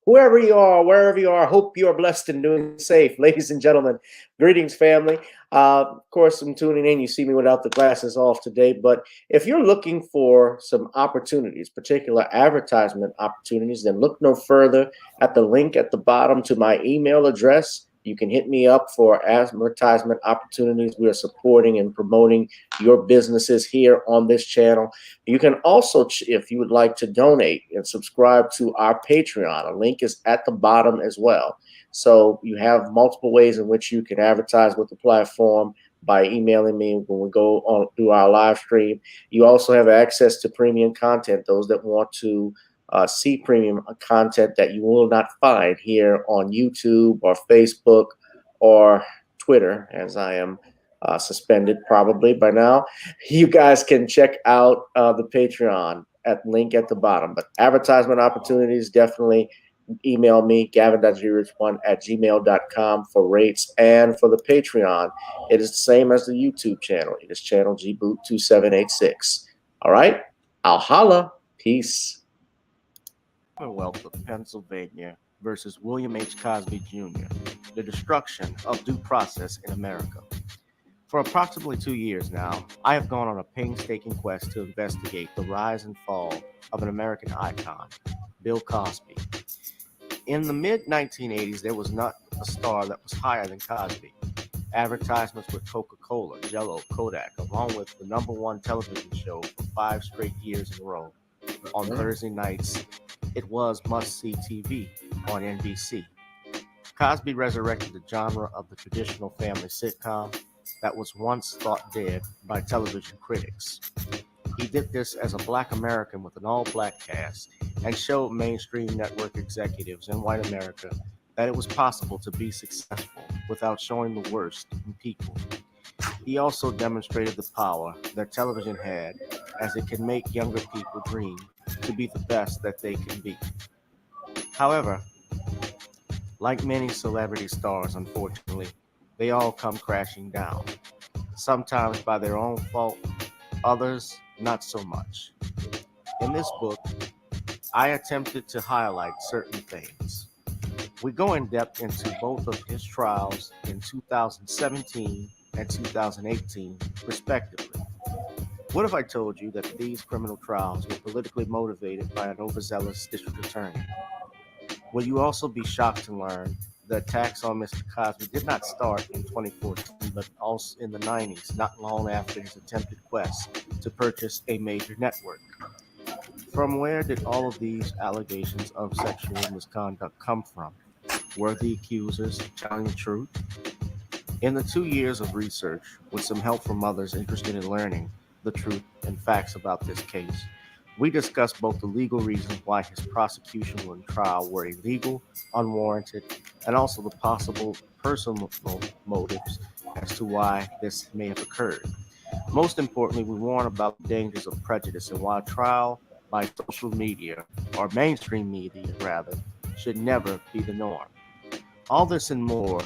whoever you are, wherever you are, hope you are blessed and doing safe. Ladies and gentlemen, greetings, family. Of course, I'm tuning in. You see me without the glasses off today, but if you're looking for some opportunities, particular advertisement opportunities, then look no further at the link at the bottom to my email address. You can hit me up for advertisement opportunities. We are supporting and promoting your businesses here on this channel. You can also, if you would like to donate and subscribe to our Patreon, a link is at the bottom as well. So you have multiple ways in which you can advertise with the platform by emailing me when we go on through our live stream. You also have access to premium content, those that want to see premium content that you will not find here on YouTube or Facebook or Twitter, as I am suspended probably by now. You guys can check out the Patreon at link at the bottom. But advertisement opportunities, definitely email me, gavin.grich1@gmail.com for rates. And for the Patreon, it is the same as the YouTube channel. It is channel gboot2786. All right, I'll holla. Peace. Commonwealth of Pennsylvania versus William H. Cosby Jr., the destruction of due process in America. For approximately 2 years now, I have gone on a painstaking quest to investigate the rise and fall of an American icon, Bill Cosby. In the mid-1980s, there was not a star that was higher than Cosby. Advertisements with Coca-Cola, Jello, Kodak, along with the #1 television show for 5 straight years in a row. On Thursday nights, it was must-see TV on NBC. Cosby resurrected the genre of the traditional family sitcom that was once thought dead by television critics. He did this as a Black American with an all-Black cast and showed mainstream network executives in white America that it was possible to be successful without showing the worst in people. He also demonstrated the power that television had, as it can make younger people dream to be the best that they can be. However, like many celebrity stars, unfortunately, they all come crashing down, sometimes by their own fault, others not so much. In this book, I attempted to highlight certain things. We go in depth into both of his trials in 2017 and 2018, respectively. What if I told you that these criminal trials were politically motivated by an overzealous district attorney? Will you also be shocked to learn the attacks on Mr. Cosby did not start in 2014, but also in the 90s, not long after his attempted quest to purchase a major network? From where did all of these allegations of sexual misconduct come from? Were the accusers telling the truth? In the 2 years of research, with some help from others interested in learning the truth and facts about this case, we discussed both the legal reasons why his prosecution and trial were illegal, unwarranted, and also the possible personal motives as to why this may have occurred. Most importantly, we warn about the dangers of prejudice and why trial by social media, or mainstream media rather, should never be the norm. All this and more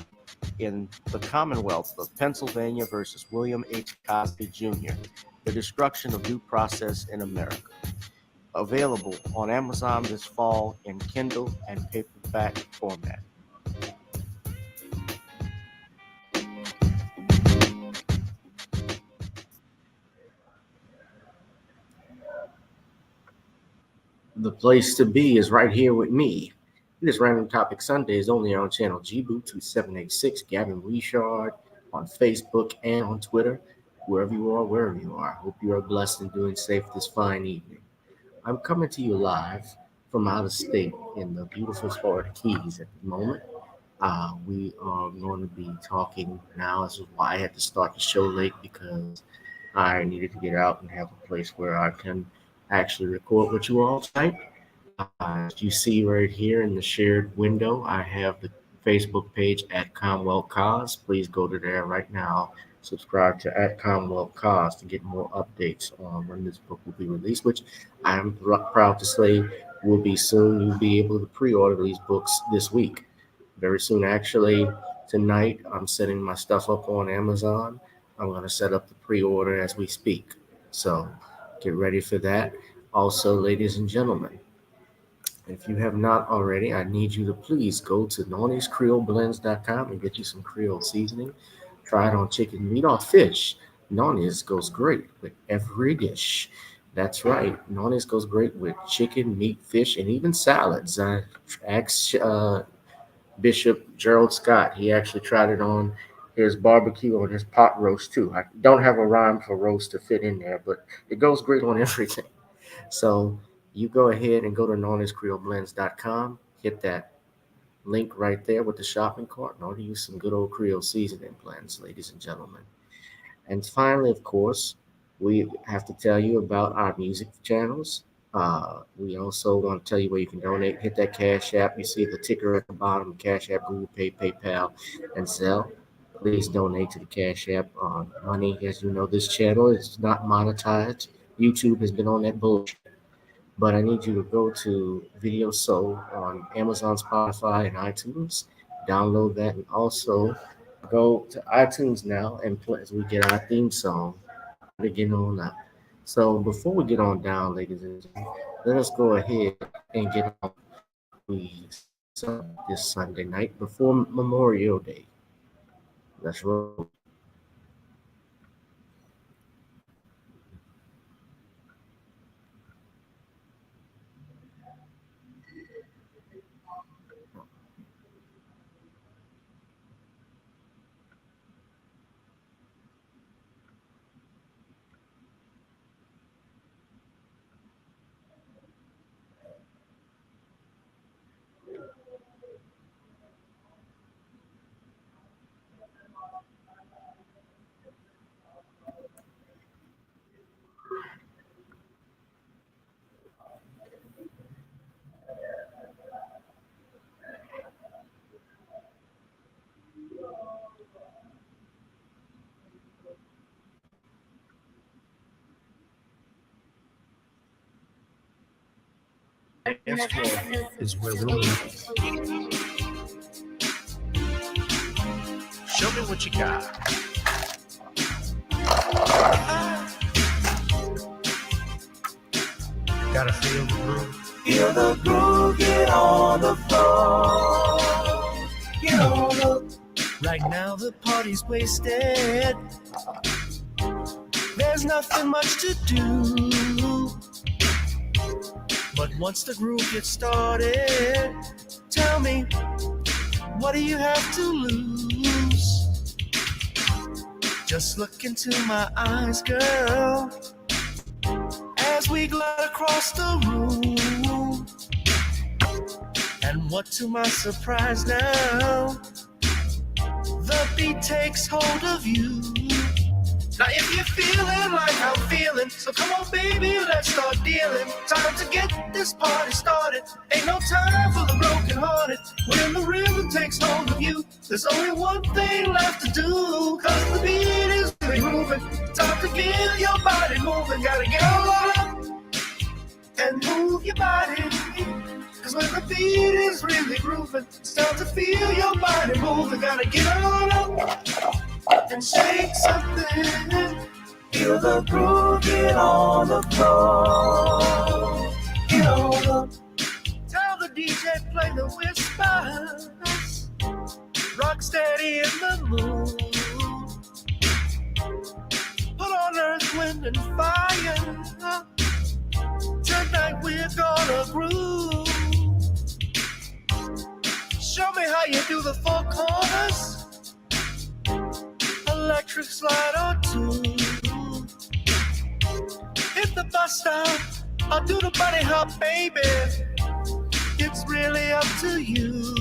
in the Commonwealth of Pennsylvania versus William H. Cosby Jr., the destruction of due process in America. Available on Amazon this fall in Kindle and paperback format. The place to be is right here with me. It is Random Topic Sundays only on channel gboot2786, Gavin Richard on Facebook and on Twitter. Wherever you are. Hope you are blessed and doing safe this fine evening. I'm coming to you live from out of state in the beautiful Florida Keys at the moment. We are going to be talking now. This is why I had to start the show late, because I needed to get out and have a place where I can actually record with you all tonight. As you see right here in the shared window, I have the Facebook page at Commonwealth Cause. Please go to there right now. Subscribe to at Commonwealth Cause to get more updates on when this book will be released, which I'm proud to say will be soon. You'll be able to pre-order these books this week. Very soon, actually, tonight, I'm setting my stuff up on Amazon. I'm going to set up the pre-order as we speak. So get ready for that. Also, ladies and gentlemen, If you have not already, I need you to please go to nonniescreoleblends.com and get you some Creole seasoning. Try it on chicken, meat, or fish. Nonnies goes great with every dish. That's right. Nonnies goes great with chicken, meat, fish, and even salads. I asked Bishop Gerald Scott. He actually tried it on his barbecue on his pot roast too. I don't have a rhyme for roast to fit in there, but it goes great on everything. So you go ahead and go to nonniescreoleblends.com, hit that link right there with the shopping cart, and order you some good old Creole seasoning blends, ladies and gentlemen. And finally, of course, we have to tell you about our music channels. We also want to tell you where you can donate. Hit that Cash App. You see the ticker at the bottom, Cash App, Google Pay, PayPal, and Zelle. Please donate to the Cash App. Money, as you know, this channel is not monetized. YouTube has been on that bullshit. But I need you to go to Video Soul on Amazon, Spotify, and iTunes. Download that, and also go to iTunes now and play as we get our theme song to get on up. So before we get on down, ladies and gentlemen, let us go ahead and get on this Sunday night before Memorial Day. Let's roll. Is where we'll meet. Show me what you got. Gotta feel the groove. Feel the groove, get on the floor. Get on the. Right now the party's wasted. There's nothing much to do. But once the groove gets started, tell me, what do you have to lose? Just look into my eyes, girl, as we glide across the room. And what to my surprise now, the beat takes hold of you. Now if you're feeling like I'm feeling, so come on baby, let's start dealing. Time to get this party started. Ain't no time for the broken hearted. When the rhythm takes hold of you, there's only one thing left to do. Cause the beat is really moving. Time to get your body moving. Gotta get on up and move your body. Cause when the beat is really grooving, it's time to feel your body moving. Gotta get on up and shake something. Feel the groove, get on the floor. Get on the. Tell the DJ play the whispers. Rock steady in the mood. Put on earth, wind, and fire. Tonight we're gonna groove. Show me how you do the four corners. Electric slide or two. Hit the bus stop, I'll do the bunny hop, baby. It's really up to you.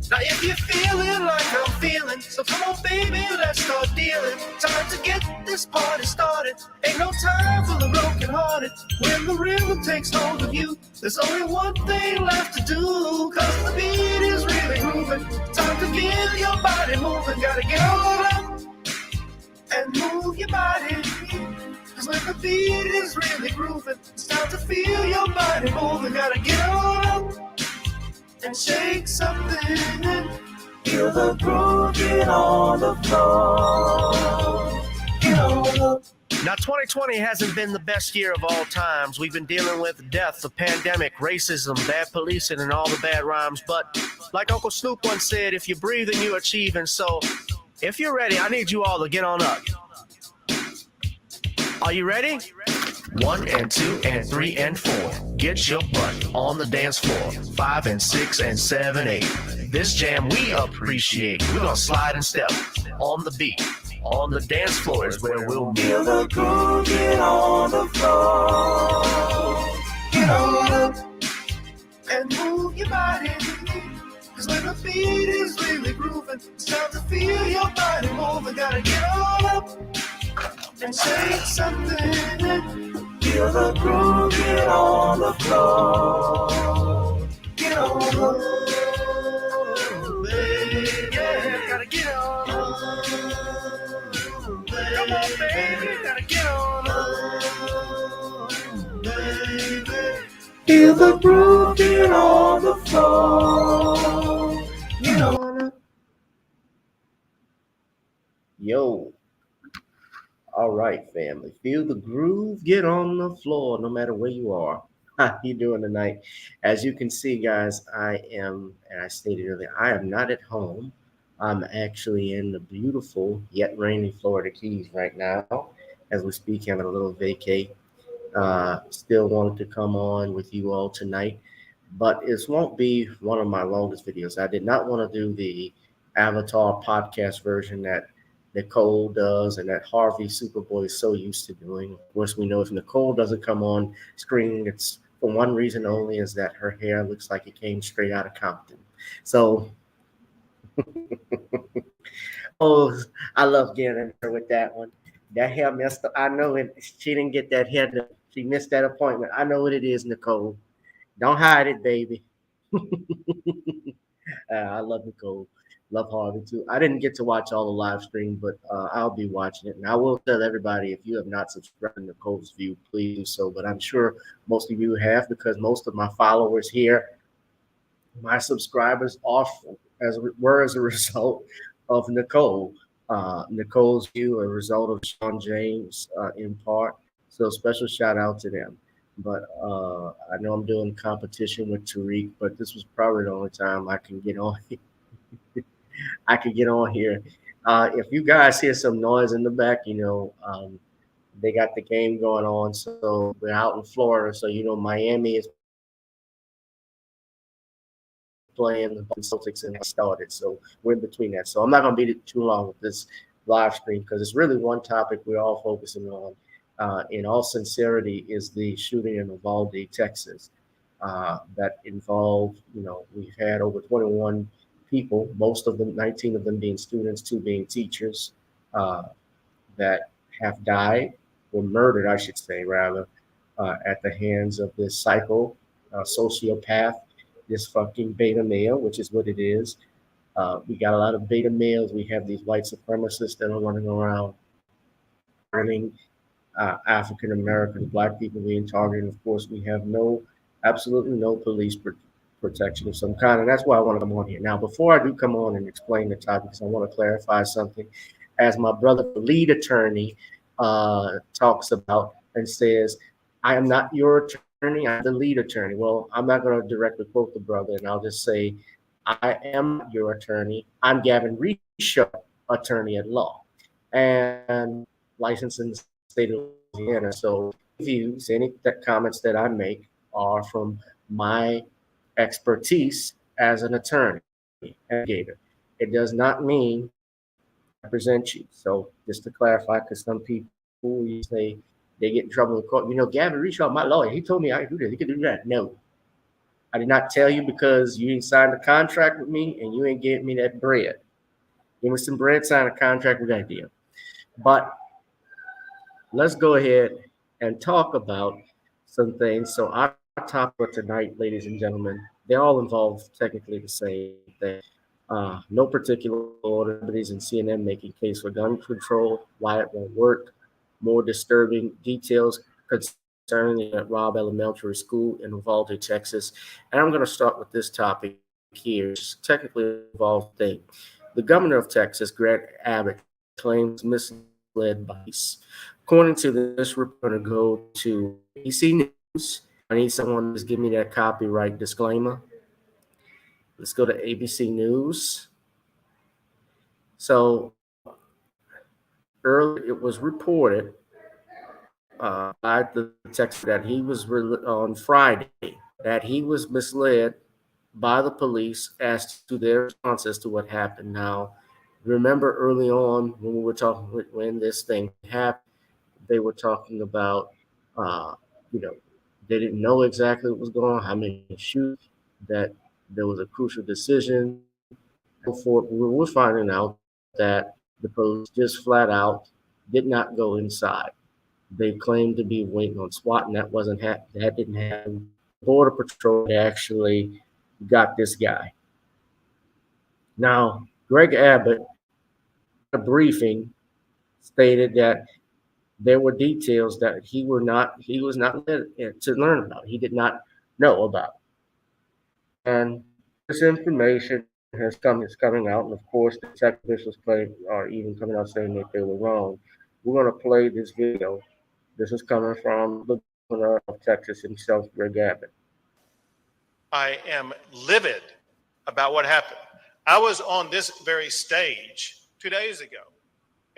Now if you're feeling like I'm feeling, so come on baby, let's start dealing. Time to get this party started. Ain't no time for the broken hearted. When the rhythm takes hold of you, there's only one thing left to do. Cause the beat is really grooving. Time to get your body moving. Gotta get on up and move your body. Cause when the beat is really grooving, it's time to feel your body moving. Gotta get on up and shake something. Feel the groove, get on the floor. Get on the. Now, 2020 hasn't been the best year of all times. We've been dealing with death, the pandemic, racism, bad policing, and all the bad rhymes. But like Uncle Snoop once said, if you breathe and you achieve. And so, if you're ready, I need you all to get on up. Are you ready? 1 and 2 and 3 and 4. Get your butt on the dance floor. 5 and 6 and 7, 8. This jam we appreciate. We're gonna slide and step on the beat. On the dance floor is where we'll Feel the groove, get on the floor. Get on up and move your body. Cause when the beat is really grooving, it's time to feel your body moving. Gotta get on up and say something. Feel the groove, get on the floor. Get on up, baby. yeah, gotta get on. Come on, baby, gotta get on. Baby. Feel the groove, get on the floor. Get on up. Yo. All right, family. Feel the groove. Get on the floor, no matter where you are. How you doing tonight? As you can see, guys, I am, and I stated earlier, I am not at home. I'm actually in the beautiful yet rainy Florida Keys right now. As we speak, having a little vacay. Still wanted to come on with you all tonight, but it won't be one of my longest videos. I did not want to do the Avatar podcast version that Nicole does and that Harvey Superboy is so used to doing. Of course, we know if Nicole doesn't come on screen, it's for one reason only, is that her hair looks like it came straight out of Compton. So, oh, I love getting her with that one. That hair messed up. I know it. She didn't get that hair. She missed that appointment. I know what it is, Nicole. Don't hide it, baby. I love Nicole. Love Harvey too. I didn't get to watch all the live stream, but I'll be watching it. And I will tell everybody, if you have not subscribed to Nicole's View, please do so. But I'm sure most of you have, because most of my followers here, my subscribers, are as a result of Nicole. Nicole's View, a result of Sean James in part. So special shout out to them. But I know I'm doing competition with Tariq, but this was probably the only time I can get on. I could get on here. If you guys hear some noise in the back, they got the game going on. So we're out in Florida. So, Miami is playing the Celtics and started. So we're in between that. So I'm not going to be too long with this live stream, because it's really one topic we're all focusing on. In all sincerity, is the shooting in Uvalde, Texas, that involved, we've had over 21 people, most of them, 19 of them being students, 2 being teachers, that have died, or murdered, I should say, rather, at the hands of this sociopath, this fucking beta male, which is what it is. We got a lot of beta males. We have these white supremacists that are running around targeting African Americans, Black people being targeted. Of course, we have absolutely no police protection of some kind, and that's why I want to come on here. Now, before I do come on and explain the topic, because I want to clarify something, as my brother, the lead attorney, talks about and says, I am not your attorney, I'm the lead attorney. Well, I'm not going to directly quote the brother, and I'll just say, I am your attorney. I'm Gavin Risha, attorney at law, and licensed in the state of Louisiana. So views, any comments that I make are from my expertise as an attorney, educator. It does not mean I represent you. So just to clarify, because some people, you say they get in trouble in court. Gavin Rishaw, my lawyer, he told me I could do this, he could do that. No, I did not tell you, because you didn't sign a contract with me and you ain't gave me that bread. Give me some bread, sign a contract with that deal. But let's go ahead and talk about some things. So our topic for tonight, ladies and gentlemen, they all involve technically the same thing. No particular order. Everybody's in CNN making case for gun control, why it won't work, more disturbing details concerning at Robb Elementary School in Uvalde, Texas. And I'm going to start with this topic here. It's technically involved thing. The governor of Texas, Greg Abbott, claims misled by police. According to this, we're going to go to ABC News. I need someone to give me that copyright disclaimer. Let's go to ABC News. So earlier it was reported by the text that he was on Friday that he was misled by the police as to their response as to what happened. Now, remember early on when we were talking, when this thing happened, they were talking about, you know, they didn't know exactly what was going on, how many shoots, that there was a crucial decision. Before we were finding out that the police just flat out did not go inside. They claimed to be waiting on SWAT, and that didn't happen. Border Patrol actually got this guy. Now, Greg Abbott, a briefing, stated that there were details that he was not led to learn about. He did not know about, and this information is coming out, and of course, the tech officials are even coming out saying that they were wrong. We're going to play this video. This is coming from the governor of Texas himself, Greg Abbott. I am livid about what happened. I was on this very stage 2 days ago,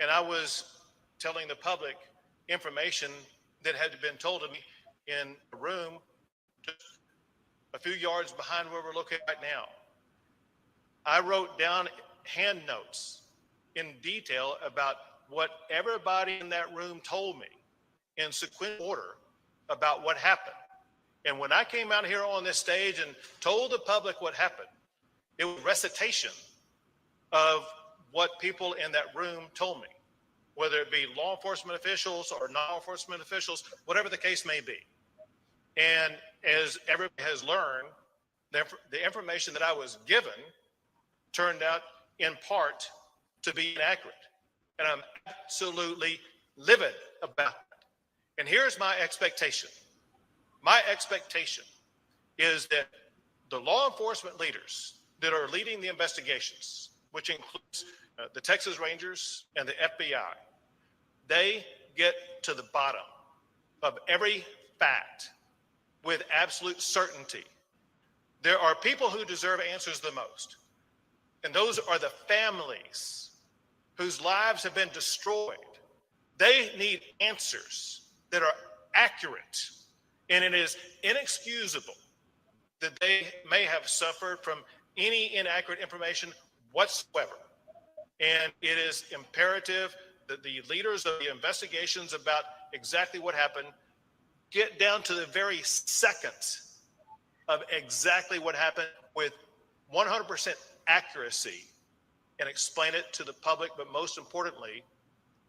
and I was telling the public information that had been told to me in a room just a few yards behind where we're located right now. I wrote down hand notes in detail about what everybody in that room told me in sequential order about what happened. And when I came out here on this stage and told the public what happened, it was recitation of what people in that room told me, whether it be law enforcement officials or non-law enforcement officials, whatever the case may be. And as everybody has learned, the information that I was given turned out in part to be inaccurate. And I'm absolutely livid about it. And here's my expectation. My expectation is that the law enforcement leaders that are leading the investigations, which includes the Texas Rangers and the FBI, they get to the bottom of every fact with absolute certainty. There are people who deserve answers the most, and those are the families whose lives have been destroyed. They need answers that are accurate, and it is inexcusable that they may have suffered from any inaccurate information whatsoever. And it is imperative that the leaders of the investigations about exactly what happened get down to the very second of exactly what happened with 100% accuracy and explain it to the public, but most importantly,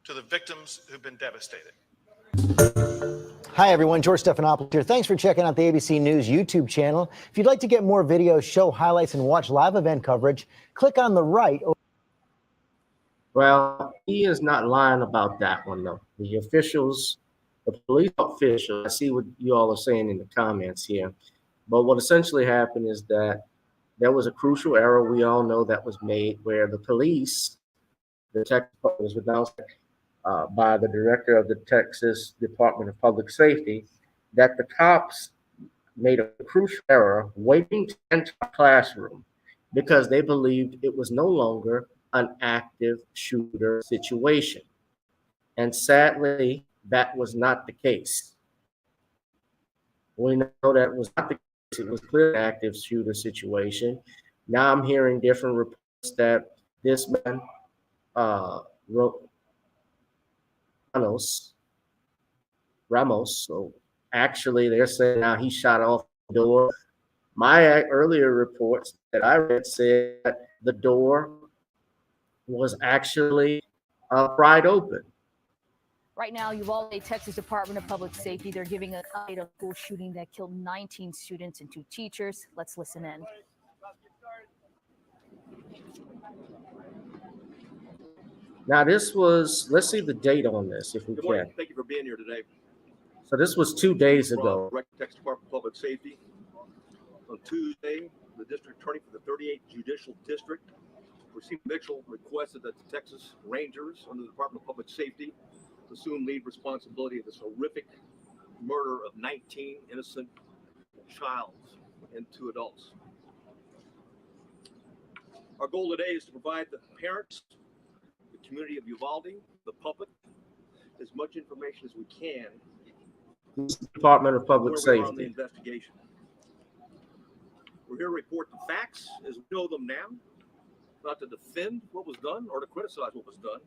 to the victims who've been devastated. Hi, everyone. George Stephanopoulos here. Thanks for checking out the ABC News YouTube channel. If you'd like to get more videos, show highlights, and watch live event coverage, click on the right. Well, he is not lying about that one, though. The officials, the police officials, I see what you all are saying in the comments here. But what essentially happened is that there was a crucial error we all know that was made where the police, the Texas was announced by the director of the Texas Department of Public Safety that the cops made a crucial error waiting to enter a classroom because they believed it was no longer an active shooter situation. And sadly, that was not the case. We know that was not the case. It was clearly an active shooter situation. Now I'm hearing different reports that this man, Ramos, so actually they're saying now he shot off the door. My earlier reports that I read said that the door was actually pried open. Right now, Uvalde, Texas Department of Public Safety, they're giving an update on a school shooting that killed 19 students and 2 teachers. Let's listen in. Now this was, let's see the date on this if we Good morning. can. Thank you for being here today. So this was 2 days ago. Texas Department of Public Safety. On Tuesday, the district attorney for the 38th Judicial District, Racine Mitchell, requested that the Texas Rangers under the Department of Public Safety assume lead responsibility of this horrific murder of 19 innocent child and 2 adults. Our goal today is to provide the parents, the community of Uvalde, the public, as much information as we can. Department of Public where we are on the Safety. investigation. We're here to report the facts as we know them now, not to defend what was done or to criticize what was done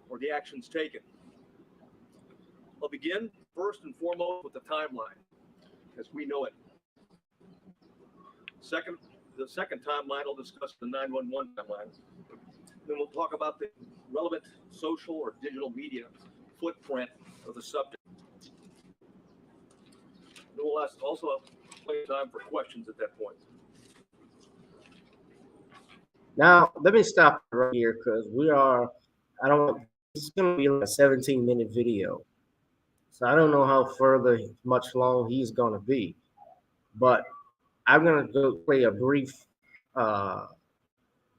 or the actions taken. I'll begin first and foremost with the timeline as we know it. The second timeline, I'll discuss the 911 timeline. Then we'll talk about the relevant social or digital media footprint of the subject. Then we'll also have plenty of time for questions at that point. Now, let me stop right here because it's going to be like a 17-minute video. So I don't know how much long he's going to be. But I'm going to go play a brief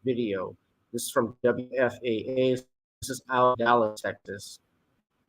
video. This is from WFAA. This is out of Dallas, Texas.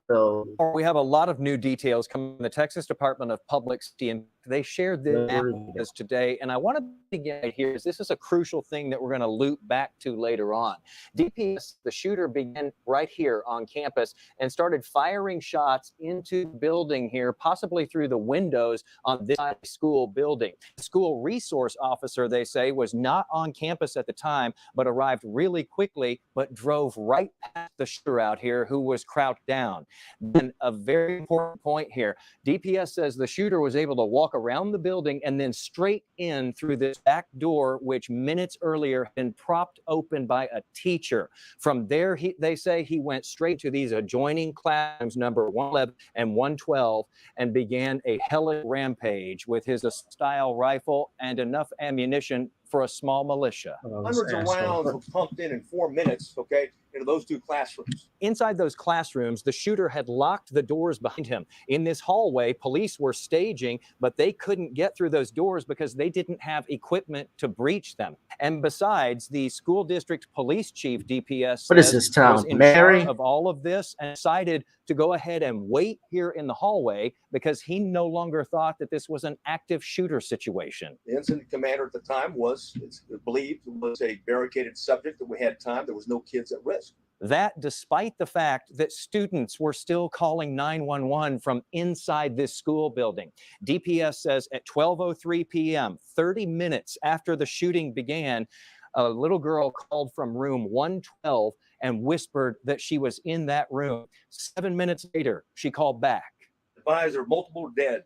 So we have a lot of new details coming from the Texas Department of Public Safety, and they shared this with us today. And I want to begin here. This is a crucial thing that we're going to loop back to later on. DPS, the shooter, began right here on campus and started firing shots into the building here, possibly through the windows on this school building. The school resource officer, they say, was not on campus at the time, but arrived really quickly, but drove right past the shooter out here who was crouched down. Then a very important point here. DPS says the shooter was able to walk around the building and then straight in through this back door, which minutes earlier had been propped open by a teacher. From there, they say he went straight to these adjoining classrooms, number 111 and 112, and began a hellish rampage with his style rifle and enough ammunition for a small militia. Hundreds of rounds were pumped in 4 minutes, okay, into those 2 classrooms. Inside those classrooms, the shooter had locked the doors behind him. In this hallway, police were staging, but they couldn't get through those doors because they didn't have equipment to breach them. And besides, the school district police chief, DPS, what is this town, was in Mary? charge of all of this and decided to go ahead and wait here in the hallway because he no longer thought that this was an active shooter situation. The incident commander at the time it's believed was a barricaded subject that we had time. There was no kids at risk. That despite the fact that students were still calling 911 from inside this school building. DPS says at 12:03 p.m., 30 minutes after the shooting began, a little girl called from room 112 and whispered that she was in that room. 7 minutes later, she called back. Advised there multiple dead.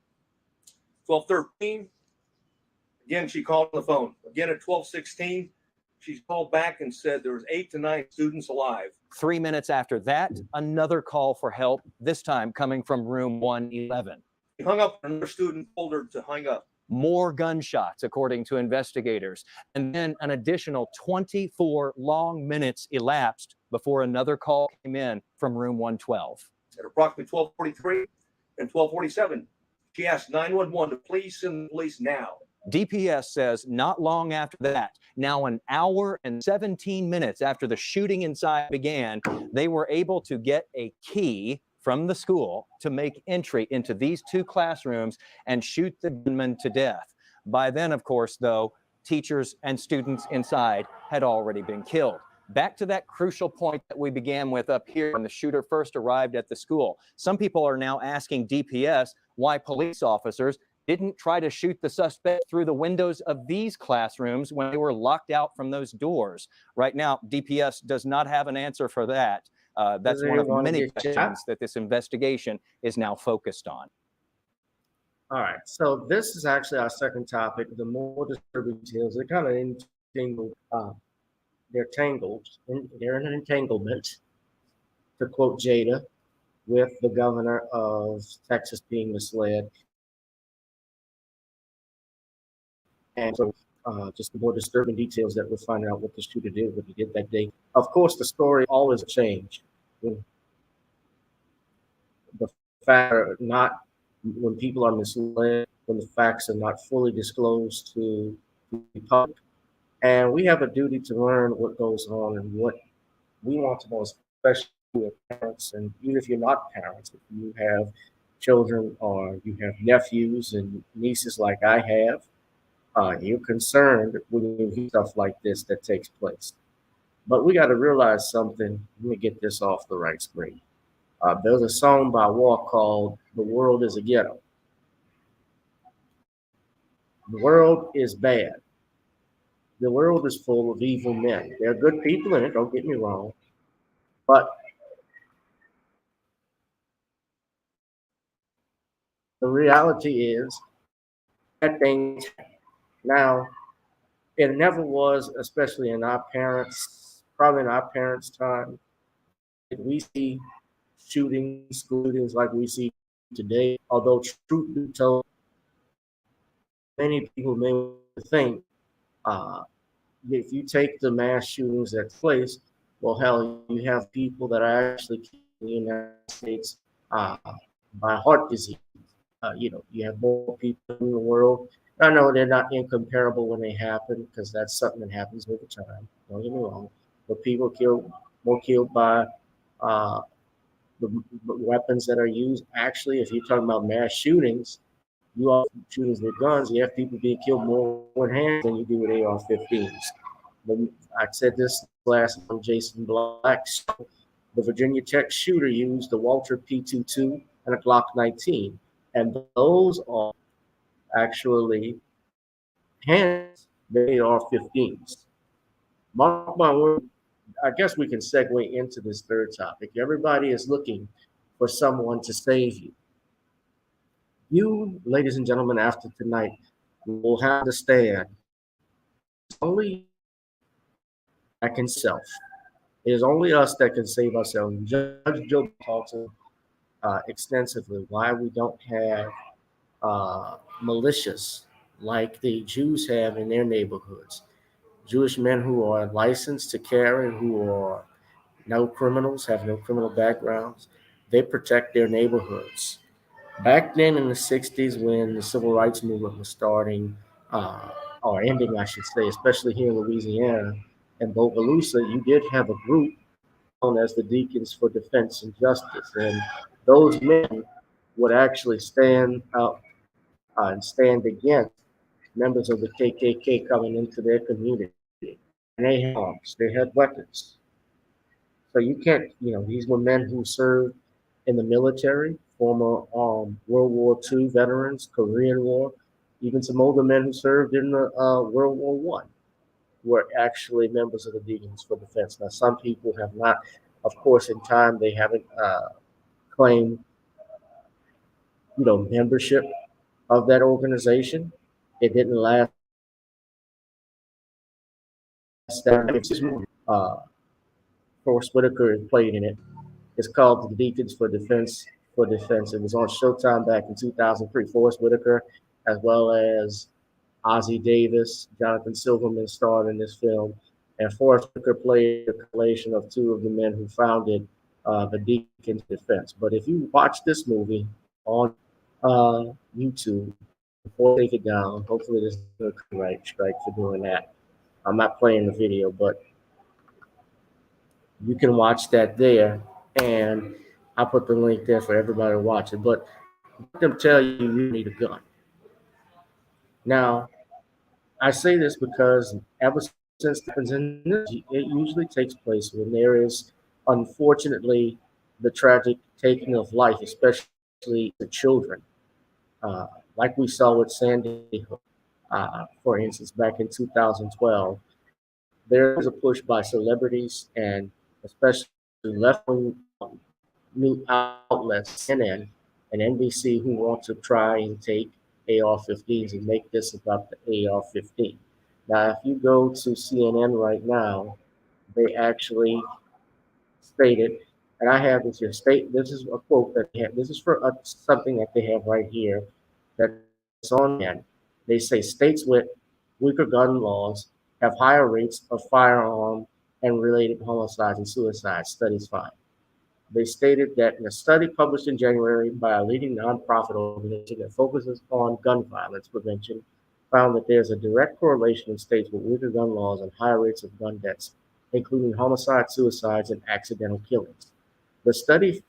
12:13, again, she called on the phone. Again at 12:16, she called back and said there was 8 to 9 students alive. 3 minutes after that, another call for help, this time coming from room 111. She hung up, another student told her to hang up. More gunshots, according to investigators. And then an additional 24 long minutes elapsed before another call came in from room 112. At approximately 12:43 and 12:47, she asked 911 to please send the police now. DPS says not long after that, now an hour and 17 minutes after the shooting inside began, they were able to get a key from the school to make entry into these 2 classrooms and shoot the gunman to death. By then, of course, though, teachers and students inside had already been killed. Back to that crucial point that we began with up here when the shooter first arrived at the school. Some people are now asking DPS why police officers didn't try to shoot the suspect through the windows of these classrooms when they were locked out from those doors. Right now, DPS does not have an answer for that. That's one of many questions that this investigation is now focused on. All right, so this is actually our second topic, the more disturbing details. They're kind of entangled. They're tangled. They're in an entanglement, to quote Jada, with the governor of Texas being misled. And so just the more disturbing details that we're finding out what the shooter did, what he did that day. Of course, the story always changed. The fact are not, when people are misled, when the facts are not fully disclosed to the public. And we have a duty to learn what goes on and what we want to know, especially your parents, and even if you're not parents, if you have children or you have nephews and nieces like I have, you're concerned when you hear stuff like this that takes place. But we got to realize something. Let me get this off the right screen. There's a song by War called "The World Is a Ghetto." The world is bad. The world is full of evil men. There are good people in it, don't get me wrong. But the reality is that things now, it never was, especially in our parents, probably in our parents' time, that we see shootings, school shootings like we see today. Although truth be told, many people may think uh, if you take the mass shootings that place, well, hell, you have people that are actually killed in the United States uh, by heart disease. You have more people in the world. I know they're not incomparable when they happen because that's something that happens over time. Don't get me wrong. But people killed more killed by uh, the weapons that are used. Actually, if you're talking about mass shootings, you have shootings with guns. You have people being killed more with hands than you do with AR-15s. I said this last on Jason Black's show. The Virginia Tech shooter used the Walter P22 and a Glock 19, and those are actually hands they are 15s. Mark my word, I guess we can segue into this third topic. Everybody is looking for someone to save you. You, ladies and gentlemen, after tonight, will have to understand it's only that can self. It is only us that can save ourselves. Judge Joe talks extensively why we don't have militias like the Jews have in their neighborhoods. Jewish men who are licensed to carry, who are no criminals, have no criminal backgrounds, they protect their neighborhoods. Back then in the 60s, when the civil rights movement was starting, uh, or ending, I should say, especially here in Louisiana and Bogalusa, you did have a group known as the Deacons for Defense and Justice. And those men would actually stand out and stand against members of the KKK coming into their community. And they had arms, they had weapons. So you can't, these were men who served in the military, former World War II veterans, Korean War, even some older men who served in the World War One were actually members of the Deacons for Defense. Now, some people have not, of course, in time they haven't claimed, membership of that organization. It didn't last that. Forrest Whitaker played in it. It's called the Deacons for Defense. For Defense. It was on Showtime back in 2003. Forrest Whitaker, as well as Ozzie Davis, Jonathan Silverman starred in this film, and Forrest Whitaker played a collation of two of the men who founded the Deacons Defense. But if you watch this movie on YouTube, before I take it down, hopefully there's no copyright strike for doing that. I'm not playing the video, but you can watch that there, and I'll put the link there for everybody to watch it. But let them tell you need a gun. Now, I say this because ever since it happens in this, it usually takes place when there is, unfortunately, the tragic taking of life, especially the children, uh, like we saw with Sandy Hook, for instance, back in 2012. There is a push by celebrities and especially left-wing new outlets, CNN and NBC, who want to try and take AR-15s and make this about the AR-15. Now, if you go to CNN right now, they actually stated, and I have this here, this is a quote that they have, this is for something that they have right here that's on hand. They say states with weaker gun laws have higher rates of firearm and related homicides and suicides, studies find. They stated that in a study published in January by a leading nonprofit organization that focuses on gun violence prevention, found that there's a direct correlation in states with weaker gun laws and higher rates of gun deaths, including homicides, suicides, and accidental killings. The study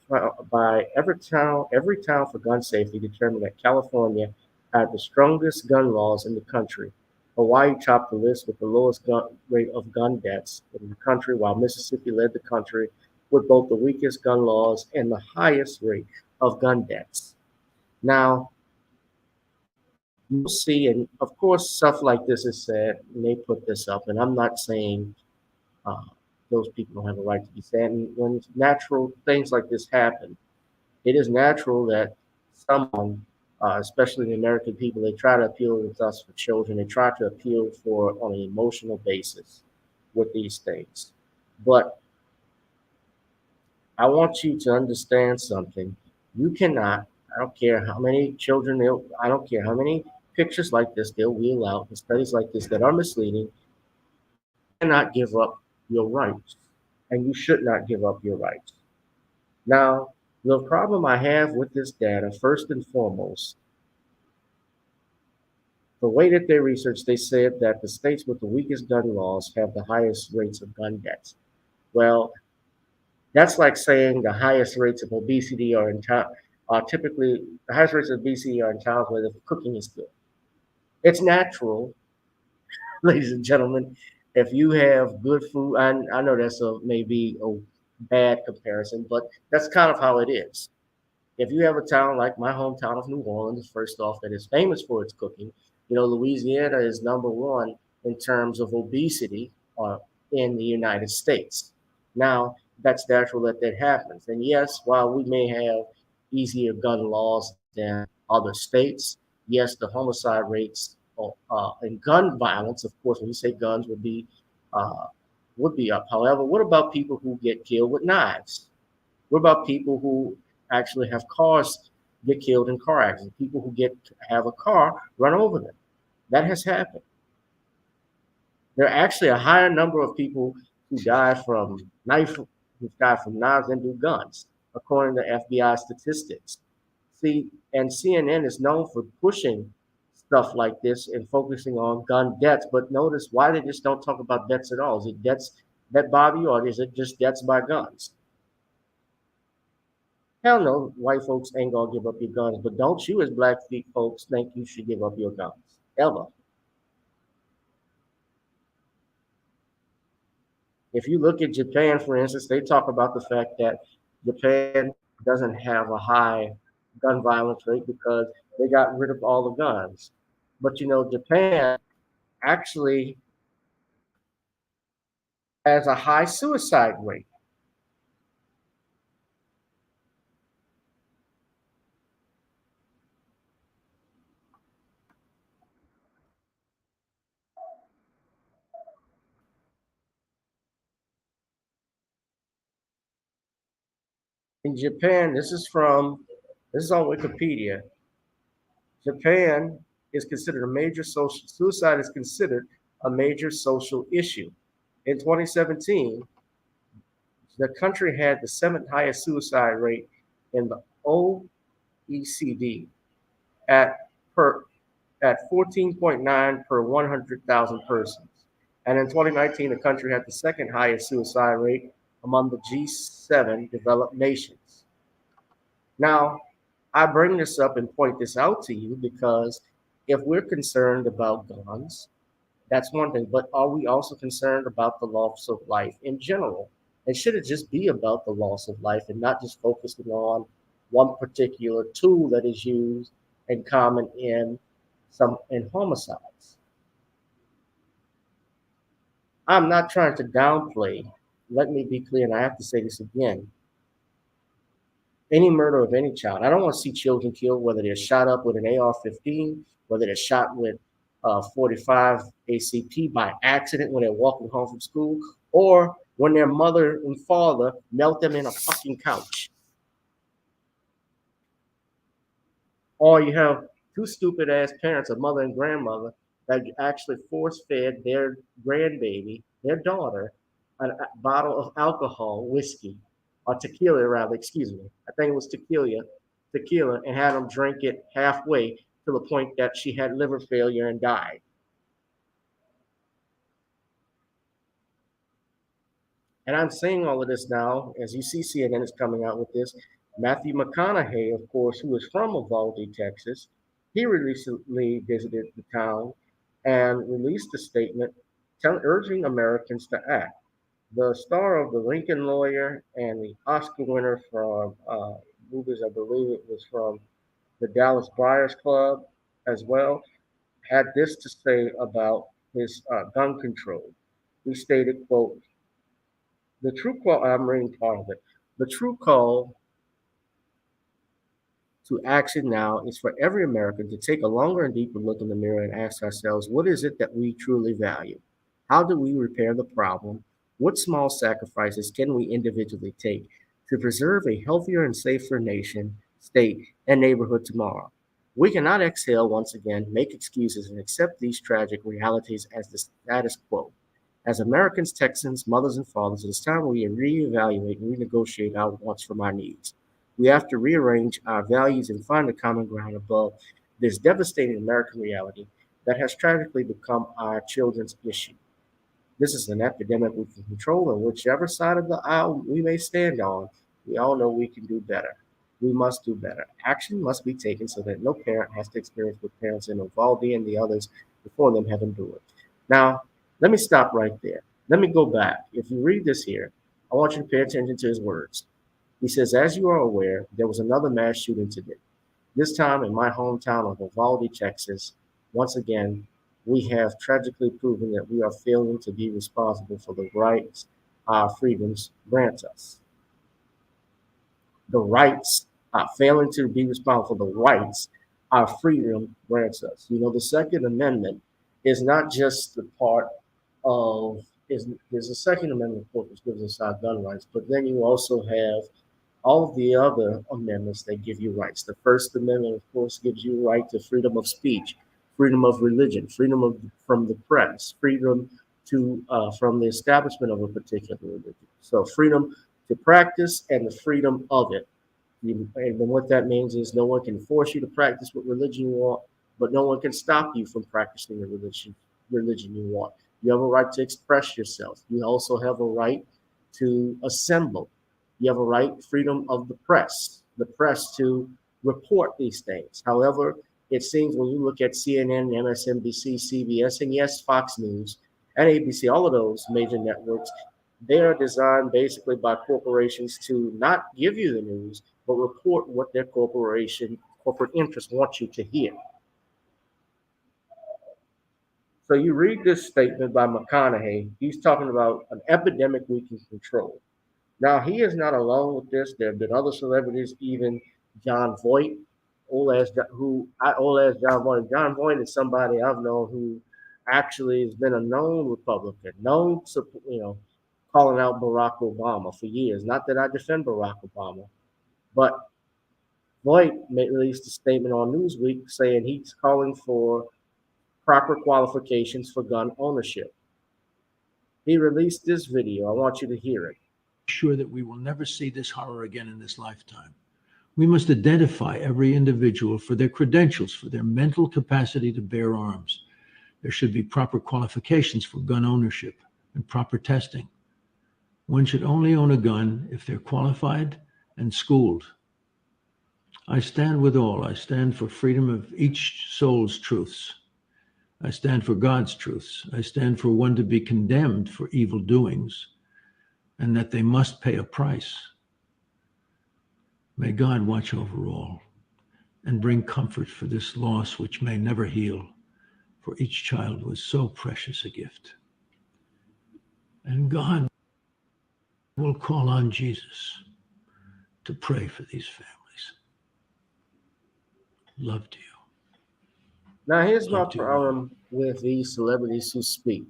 by every town for gun safety determined that California had the strongest gun laws in the country. Hawaii topped the list with the lowest rate of gun deaths in the country, while Mississippi led the country with both the weakest gun laws and the highest rate of gun deaths. Now, you'll see, and of course, stuff like this is said, and they put this up, and I'm not saying uh, those people don't have a right to be sad. And when natural things like this happen, it is natural that someone, especially the American people, they try to appeal with us for children. They try to appeal for on an emotional basis with these things. But I want you to understand something. You cannot, I don't care how many children, I don't care how many pictures like this they'll wheel out, and studies like this that are misleading, cannot give up your rights. And you should not give up your rights. Now, the problem I have with this data, first and foremost, the way that they researched, they said that the states with the weakest gun laws have the highest rates of gun deaths. Well, that's like saying the highest rates of obesity are in typically the highest rates of obesity are in towns where the cooking is good. It's natural, ladies and gentlemen, if you have good food. I know that's maybe a bad comparison, but that's kind of how it is. If you have a town like my hometown of New Orleans, first off, that is famous for its cooking, Louisiana is number one in terms of obesity in the United States. Now, that's natural that that happens. And yes, while we may have easier gun laws than other states, yes, the homicide rates and gun violence, of course, when you say guns, would be up. However, what about people who get killed with knives? What about people who actually have cars get killed in car accidents? People who have a car run over them. That has happened. There are actually a higher number of people who die from knives than do guns, according to FBI statistics. See, and CNN is known for pushing stuff like this and focusing on gun deaths. But notice why they just don't talk about deaths at all. Is it deaths that bother you, or is it just deaths by guns? Hell no, white folks ain't gonna give up your guns, but don't you as black folks think you should give up your guns, ever. If you look at Japan, for instance, they talk about the fact that Japan doesn't have a high gun violence rate because they got rid of all the guns. But Japan actually has a high suicide rate. In Japan, this is on Wikipedia. Japan is considered a major social suicide is considered a major social issue. In 2017, the country had the seventh highest suicide rate in the OECD at 14.9 per 100,000 persons. And in 2019, the country had the second highest suicide rate among the G7 developed nations. Now, I bring this up and point this out to you because if we're concerned about guns, that's one thing, but are we also concerned about the loss of life in general? And should it just be about the loss of life and not just focusing on one particular tool that is used and common in homicides? I'm not trying to downplay. Let me be clear, and I have to say this again. Any murder of any child, I don't want to see children killed, whether they're shot up with an AR-15, whether they're shot with 45 ACP by accident when they're walking home from school, or when their mother and father melt them in a fucking couch. Or you have two stupid ass parents, a mother and grandmother, that actually force fed their grandbaby, their daughter, a bottle of alcohol, whiskey, or tequila rather, excuse me. I think it was tequila, and had them drink it halfway to the point that she had liver failure and died. And I'm saying all of this now, as you see CNN is coming out with this. Matthew McConaughey, of course, who is from Uvalde, Texas, he recently visited the town and released a statement urging Americans to act. The star of The Lincoln Lawyer and the Oscar winner from movies, I believe it was from the Dallas Buyers Club as well, had this to say about his gun control. He stated, quote, the true call, I'm reading part of it, the true call to action now is for every American to take a longer and deeper look in the mirror and ask ourselves, what is it that we truly value? How do we repair the problem? What small sacrifices can we individually take to preserve a healthier and safer nation, state, and neighborhood tomorrow? We cannot exhale once again, make excuses, and accept these tragic realities as the status quo. As Americans, Texans, mothers, and fathers, it is time we reevaluate and renegotiate our wants from our needs. We have to rearrange our values and find a common ground above this devastating American reality that has tragically become our children's issue. This is an epidemic we can control, and whichever side of the aisle we may stand on, we all know we can do better. We must do better. Action must be taken so that no parent has to experience what parents in Uvalde and the others before them have endured. Now, let me stop right there. Let me go back. If you read this here, I want you to pay attention to his words. He says, as you are aware, there was another mass shooting today. This time in my hometown of Uvalde, Texas. Once again, we have tragically proven that we are failing to be responsible for the rights our freedoms grant us. The rights, failing to be responsible for the rights our freedom grants us. You know, the Second Amendment is not just the part of, there's a Second Amendment, of course, which gives us our gun rights, but then you also have all of the other amendments that give you rights. The First Amendment, of course, gives you right to freedom of speech, freedom of religion, from the press, freedom to from the establishment of a particular religion. So freedom to practice and the freedom of it. And then what that means is no one can force you to practice what religion you want, but no one can stop you from practicing the religion you want. You have a right to express yourself. You also have a right to assemble. You have a right, freedom of the press to report these things. However, it seems when you look at CNN, MSNBC, CBS, and yes, Fox News and ABC, all of those major networks, they are designed basically by corporations to not give you the news, but report what their corporate interests want you to hear. So you read this statement by McConaughey, he's talking about an epidemic we can control. Now, he is not alone with this. There have been other celebrities, even John Voight, old as John Voight. John Voight is somebody I've known who actually has been a known Republican, calling out Barack Obama for years. Not that I defend Barack Obama, but Voight released a statement on Newsweek saying he's calling for proper qualifications for gun ownership. He released this video. I want you to hear it. Sure that we will never see this horror again in this lifetime. We must identify every individual for their credentials, for their mental capacity to bear arms. There should be proper qualifications for gun ownership and proper testing. One should only own a gun if they're qualified and schooled. I stand with all. I stand for freedom of each soul's truths. I stand for God's truths. I stand for one to be condemned for evil doings, and that they must pay a price. May God watch over all and bring comfort for this loss which may never heal, for each child was so precious a gift. And God will call on Jesus to pray for these families. Love to you. Now, here's my problem with these celebrities who speak.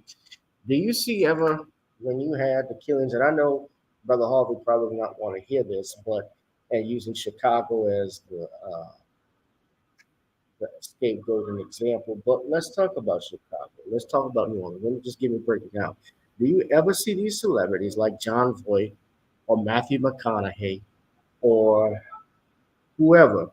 Do you see ever when you had the killings, and I know Brother Harvey probably not want to hear this, but and using Chicago as the scapegoat and example, but let's talk about Chicago. Let's talk about New Orleans. Let me just give you a breakdown. Do you ever see these celebrities like John Voight or Matthew McConaughey or whoever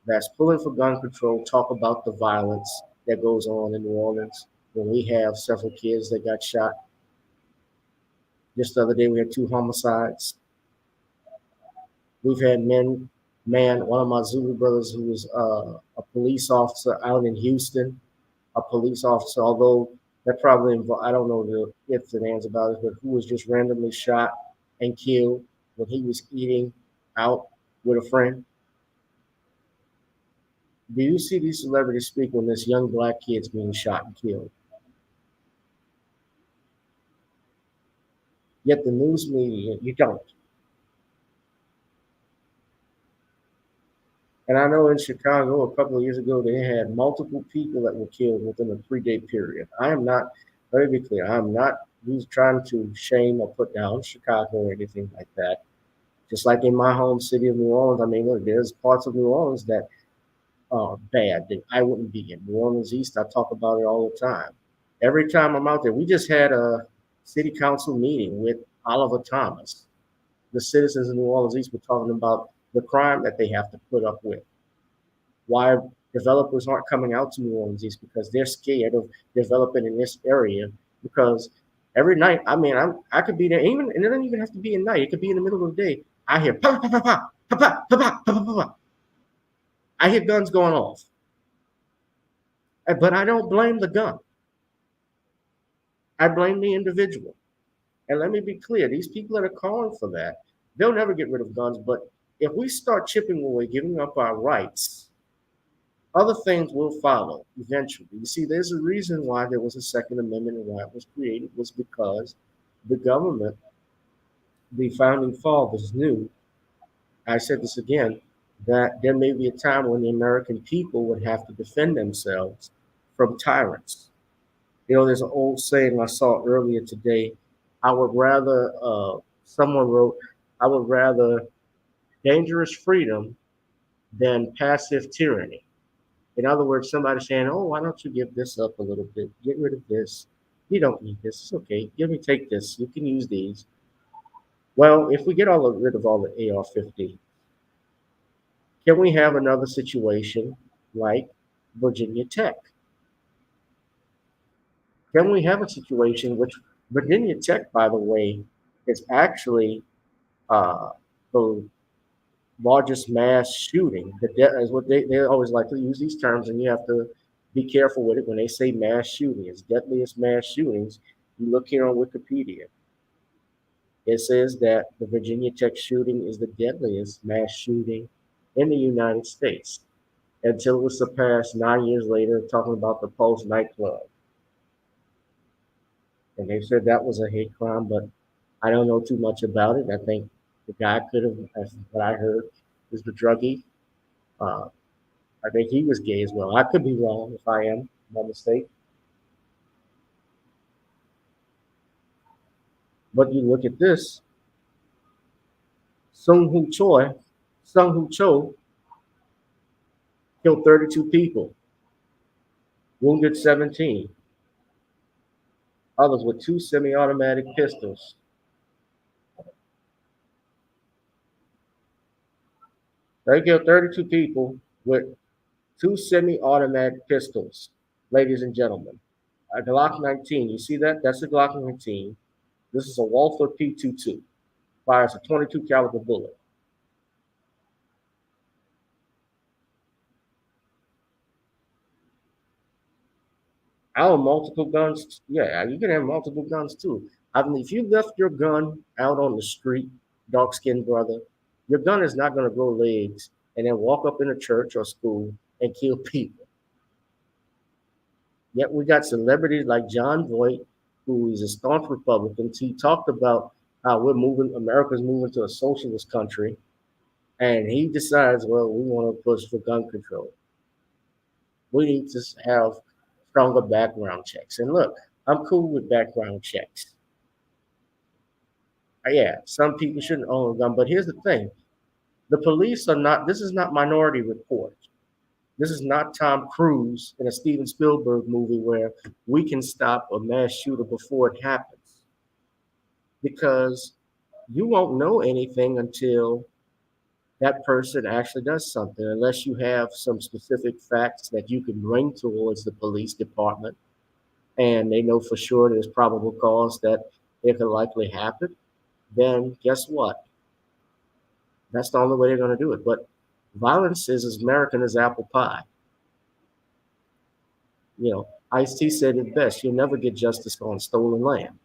that's pulling for gun control talk about the violence that goes on in New Orleans when we have several kids that got shot? Just the other day, we had 2 homicides. We've had one of my Zulu brothers who was a police officer out in Houston, a police officer, although that probably involved, I don't know the ifs and ands about it, but who was just randomly shot and killed when he was eating out with a friend. Do you see these celebrities speak when this young black kid's being shot and killed? Yet the news media, you don't. And I know in Chicago a couple of years ago, they had multiple people that were killed within a 3-day period. I am not, let me be clear, I'm not trying to shame or put down Chicago or anything like that. Just like in my home city of New Orleans, I mean, look, there's parts of New Orleans that are bad that I wouldn't be in. New Orleans East, I talk about it all the time. Every time I'm out there, we just had a city council meeting with Oliver Thomas. The citizens of New Orleans East were talking about the crime that they have to put up with. Why developers aren't coming out to New Orleans East because they're scared of developing in this area. Because every night, I mean, I could be there, even, and it doesn't even have to be at night. It could be in the middle of the day. I hear pa pa pa pa pa pa pa pa pa pa pa. I hear guns going off, but I don't blame the gun. I blame the individual. And let me be clear: these people that are calling for that, they'll never get rid of guns. But if we start chipping away, giving up our rights, other things will follow eventually. You see, there's a reason why there was a Second Amendment and why it was created was because the government, the founding fathers knew, I said this again, that there may be a time when the American people would have to defend themselves from tyrants. You know, there's an old saying I saw earlier today. I would rather, someone wrote, I would rather dangerous freedom than passive tyranny. In other words, somebody saying, oh, why don't you give this up a little bit? Get rid of this. You don't need this. It's okay. Take this. You can use these. Well, if we get rid of all the AR-15, can we have another situation like Virginia Tech? Can we have a situation which Virginia Tech, by the way, is actually the largest mass shooting? Is what they always like to use these terms, and you have to be careful with it when they say mass shooting. It's deadliest mass shootings. You look here on Wikipedia. It says that the Virginia Tech shooting is the deadliest mass shooting in the United States until it was surpassed 9 years later, talking about the Pulse nightclub. And they said that was a hate crime, but I don't know too much about it. I think the guy could have, as what I heard, is the druggie. I think he was gay as well. I could be wrong if I am, my mistake. But you look at this, Sung Hoo Cho killed 32 people, wounded 17. Others with 2 semi-automatic pistols. They killed 32 people with 2 semi-automatic pistols, ladies and gentlemen. A Glock 19, you see that? That's a Glock 19. This is a Walther P22. Fires a 22 caliber bullet. I own multiple guns. Yeah, you can have multiple guns too. I mean, if you left your gun out on the street, dark-skinned brother, your gun is not going to grow legs and then walk up in a church or school and kill people. Yet we got celebrities like John Voight, who is a staunch Republican. He talked about how America's moving to a socialist country, and he decides, well, we want to push for gun control. We need to have stronger background checks. And look, I'm cool with background checks. Yeah, some people shouldn't own a gun, but here's the thing. The police are not, this is not Minority Report. This is not Tom Cruise in a Steven Spielberg movie where we can stop a mass shooter before it happens. Because you won't know anything until that person actually does something, unless you have some specific facts that you can bring towards the police department and they know for sure there's probable cause that it could likely happen, then guess what? That's the only way they're going to do it. But violence is as American as apple pie. You know, Ice-T said it best, you'll never get justice on stolen land.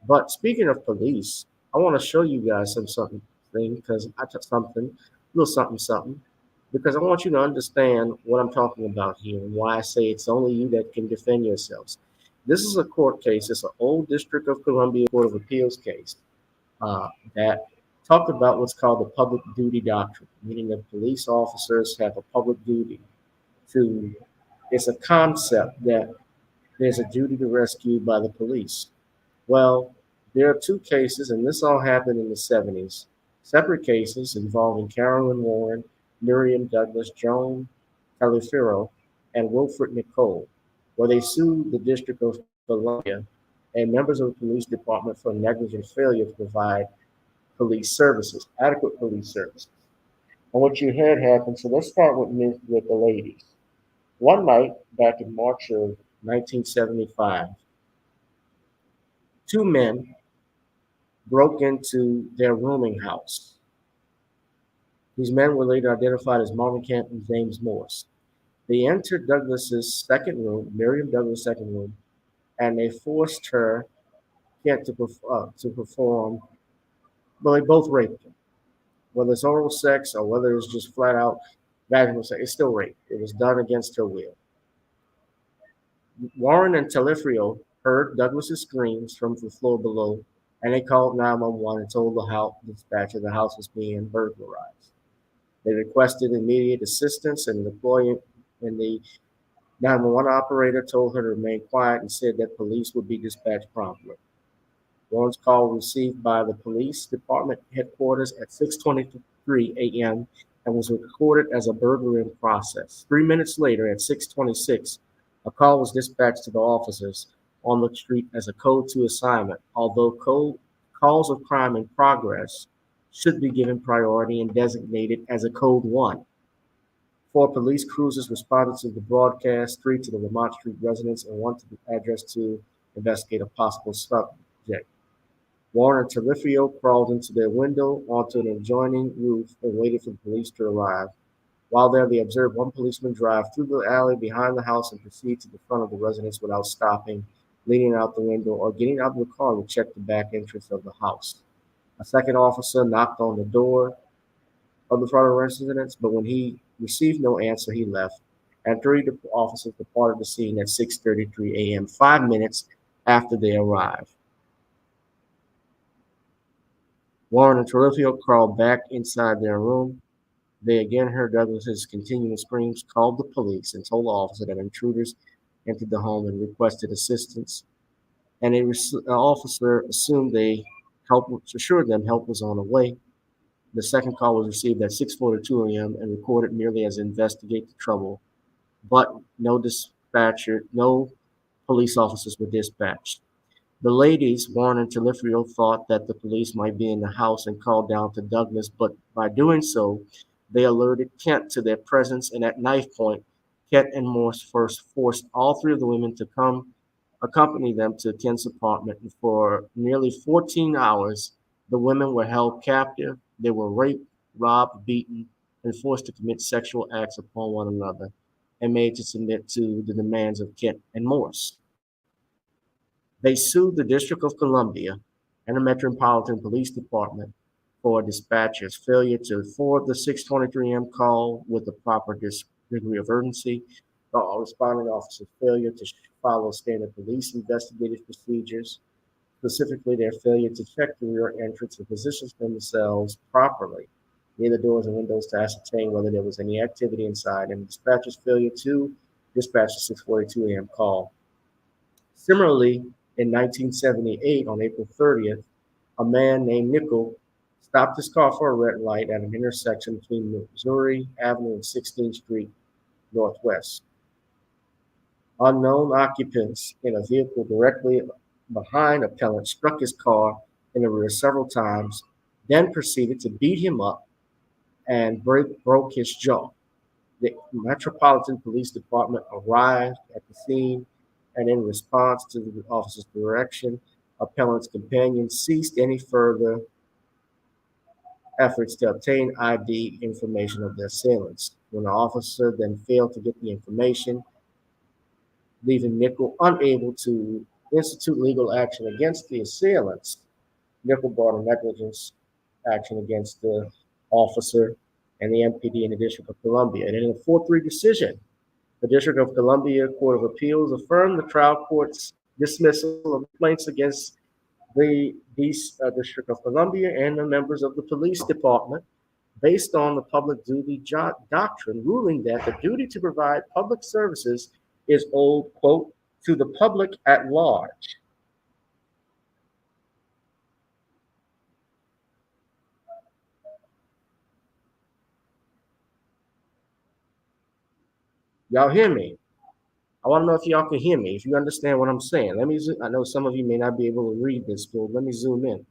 But speaking of police, I want to show you guys something because I took something, little something, because I want you to understand what I'm talking about here and why I say it's only you that can defend yourselves. This is a court case. It's an old District of Columbia Court of Appeals case that talked about what's called the public duty doctrine, meaning that police officers have a public duty to. It's a concept that there's a duty to rescue by the police. Well, there are two cases, and this all happened in the 70s, separate cases involving Carolyn Warren, Miriam Douglas, Joan Taliaferro, and Wilfred Nicole, where they sued the District of Columbia and members of the police department for negligent failure to provide police services, adequate police services. And what you had happen, so let's start with the ladies. One night back in March of 1975, two men broke into their rooming house. These men were later identified as Marvin Kent and James Morse. They entered Douglas's second room, Miriam Douglas' second room, and they forced her, Kent, to perform, well, they both raped her. Whether it's oral sex or whether it's just flat out vaginal sex, it's still rape. It was done against her will. Warren and Taliaferro heard Douglas's screams from the floor below, and they called 911 and told the house dispatcher the house was being burglarized. They requested immediate assistance, and the 911 operator told her to remain quiet and said that police would be dispatched promptly. Warren's call was received by the police department headquarters at 6:23 a.m. and was recorded as a burglary in process. 3 minutes later, at 6:26, a call was dispatched to the officers on the street as a code 2 assignment, although calls of crime in progress should be given priority and designated as a code 1. 4 police cruisers responded to the broadcast, 3 to the Lamont Street residence, and 1 to the address to investigate a possible subject. Warren and Taliaferro crawled into their window onto an adjoining roof and waited for the police to arrive. While there, they observed one policeman drive through the alley behind the house and proceed to the front of the residence without stopping, leaning out the window, or getting out of the car to check the back entrance of the house. A second officer knocked on the door of the front of the residence, but when he received no answer, he left, and 3 officers departed the scene at 6:33 a.m., 5 minutes after they arrived. Warren and Taliaferro crawled back inside their room. They again heard Douglas's continuing screams, called the police, and told the officer that intruders entered the home and requested assistance. And an officer assumed assured them help was on the way. The second call was received at 6:42 a.m. and recorded merely as investigate the trouble, but no police officers were dispatched. The ladies, Warren and Taliaferro, thought that the police might be in the house and called down to Douglas, but by doing so, they alerted Kent to their presence, and at knife point, Kent and Morse first forced all 3 of the women to accompany them to Kent's apartment. And for nearly 14 hours, the women were held captive. They were raped, robbed, beaten, and forced to commit sexual acts upon one another and made to submit to the demands of Kent and Morse. They sued the District of Columbia and the Metropolitan Police Department for dispatcher's failure to forward the 6:23 a.m. call with the proper degree of urgency, the responding officer's failure to follow standard police investigative procedures, specifically their failure to check the rear entrance and position themselves properly near the doors and windows to ascertain whether there was any activity inside, and dispatcher's failure to dispatch the 6:42 a.m. call. Similarly, in 1978, on April 30th, a man named Nickel stopped his car for a red light at an intersection between Missouri Avenue and 16th Street Northwest. Unknown occupants in a vehicle directly behind appellant struck his car in the rear several times, then proceeded to beat him up and broke his jaw. The Metropolitan Police Department arrived at the scene, and in response to the officer's direction, appellant's companion ceased any further efforts to obtain ID information of the assailants. When the officer then failed to get the information, leaving Nickel unable to institute legal action against the assailants, Nickel brought a negligence action against the officer and the MPD in the District of Columbia. And in a 4-3 decision, the District of Columbia Court of Appeals affirmed the trial court's dismissal of complaints against the District of Columbia and the members of the police department based on the public duty doctrine, ruling that the duty to provide public services is owed, quote, to the public at large. Y'all hear me? I want to know if y'all can hear me, if you understand what I'm saying. I know some of you may not be able to read this, but let me zoom in.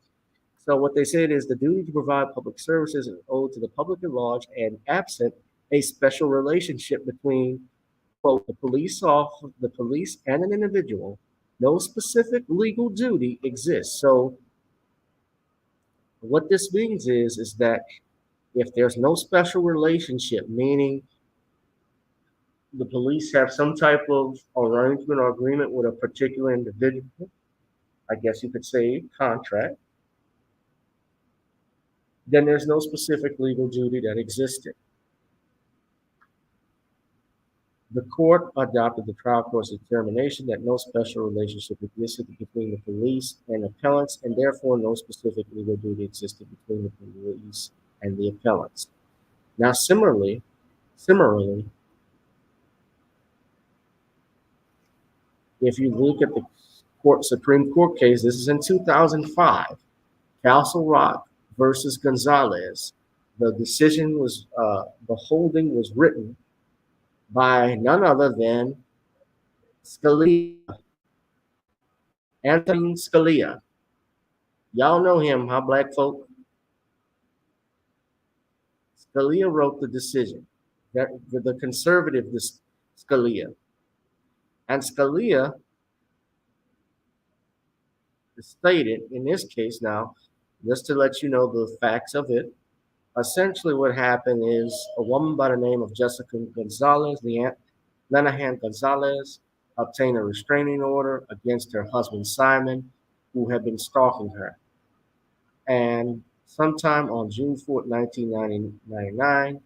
So what they said is the duty to provide public services is owed to the public at large and absent a special relationship between, quote, the police and an individual, no specific legal duty exists. So what this means is that if there's no special relationship, meaning the police have some type of arrangement or agreement with a particular individual, I guess you could say contract, then there's no specific legal duty that existed. The court adopted the trial court's determination that no special relationship existed between the police and appellants, and therefore no specific legal duty existed between the police and the appellants. Now, similarly, if you look at the Supreme Court case, this is in 2005, Castle Rock versus Gonzalez. The decision was, the holding was written by none other than Scalia, Anthony Scalia. Y'all know him, huh, black folk? Scalia wrote the decision, the conservative Scalia. And Scalia stated in this case, now, just to let you know the facts of it, essentially what happened is a woman by the name of Jessica Gonzalez, Lenahan Gonzalez, obtained a restraining order against her husband Simon, who had been stalking her. And sometime on June 4th, 1999,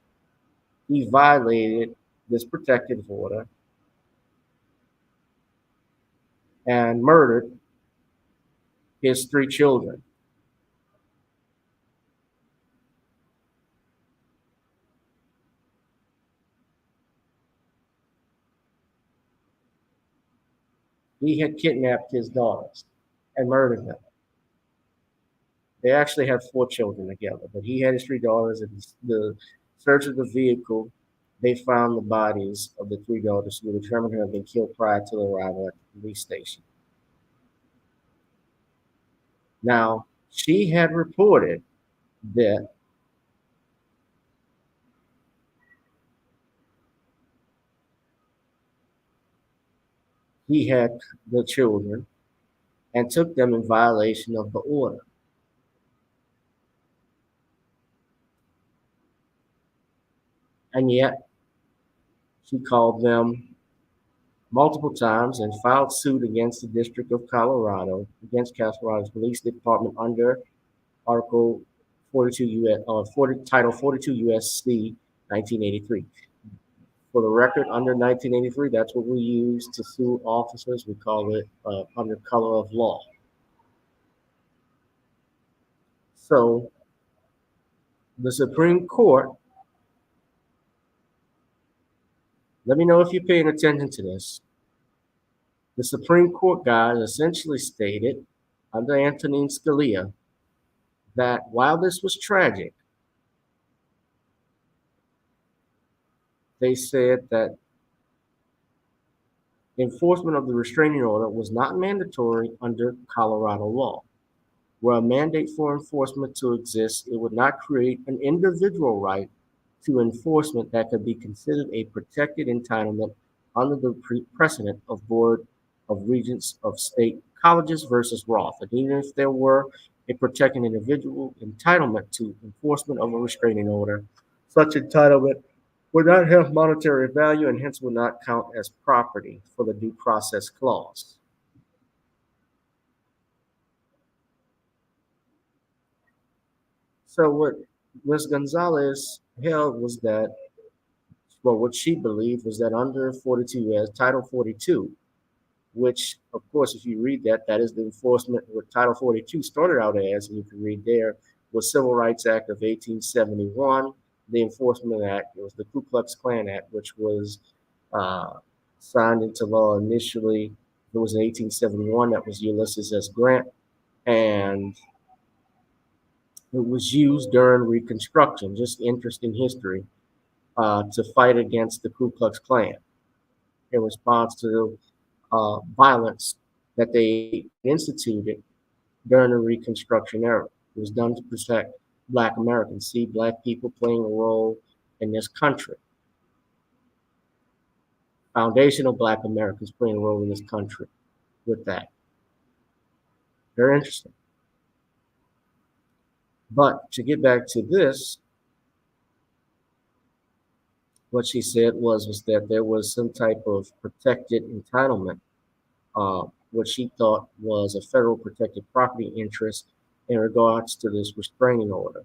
he violated this protective order and murdered his 3 children. He had kidnapped his daughters and murdered them. They actually had 4 children together, but he had his 3 daughters. And the search of the vehicle, they found the bodies of the 3 daughters who were determined to have been killed prior to the arrival at the police station. Now, she had reported that he had the children and took them in violation of the order. And yet, she called them multiple times and filed suit against the District of Colorado, against Colorado's Police Department under Article 42 Title 42 USC 1983. For the record, under 1983, that's what we use to sue officers. We call it under color of law. So the Supreme Court, let me know if you're paying attention to this. The Supreme Court guys essentially stated under Antonin Scalia that while this was tragic, they said that enforcement of the restraining order was not mandatory under Colorado law. Were a mandate for enforcement to exist, it would not create an individual right to enforcement that could be considered a protected entitlement under the precedent of board of Regents of State Colleges versus Roth. And even if there were a protecting individual entitlement to enforcement of a restraining order, such entitlement would not have monetary value and hence would not count as property for the due process clause. So what Ms. Gonzalez held was that, well, what she believed was that under 42 U.S. Title 42, which, of course, if you read that, that is the enforcement, what Title 42 started out as, and you can read there, was Civil Rights Act of 1871. The Enforcement Act, it was the Ku Klux Klan Act, which was signed into law initially. It was in 1871. That was Ulysses S. Grant. And it was used during Reconstruction, just interesting history, to fight against the Ku Klux Klan in response to violence that they instituted during the Reconstruction era. It was done to protect Black Americans, see Black people playing a role in this country. Foundational Black Americans playing a role in this country with that. Very interesting. But to get back to this, what she said was that there was some type of protected entitlement, what she thought was a federal protected property interest in regards to this restraining order.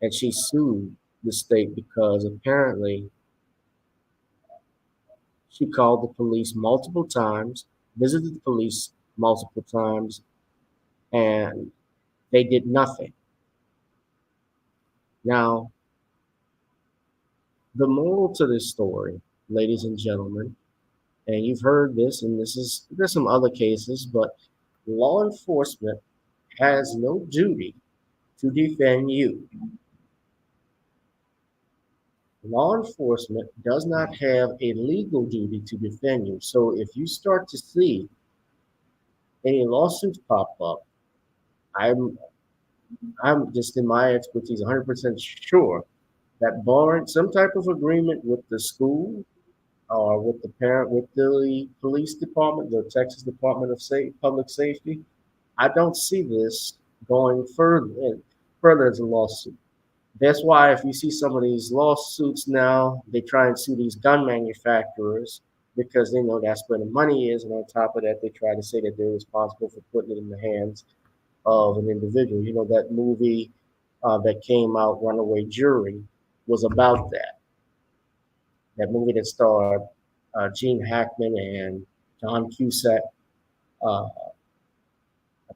And she sued the state because apparently she called the police multiple times, visited the police multiple times, and they did nothing. Now, the moral to this story, ladies and gentlemen, and you've heard this, and there's some other cases, but law enforcement has no duty to defend you. Law enforcement does not have a legal duty to defend you. So if you start to see any lawsuits pop up, I'm just in my expertise 100% sure that barring some type of agreement with the school or with the parent, with the police department, the Texas Department of Public Safety, I don't see this going further as a lawsuit. That's why if you see some of these lawsuits now, they try and sue these gun manufacturers because they know that's where the money is. And on top of that, they try to say that they're responsible for putting it in the hands of an individual. You know, that movie that came out, Runaway Jury, was about that. That movie that starred Gene Hackman and John Cusack, I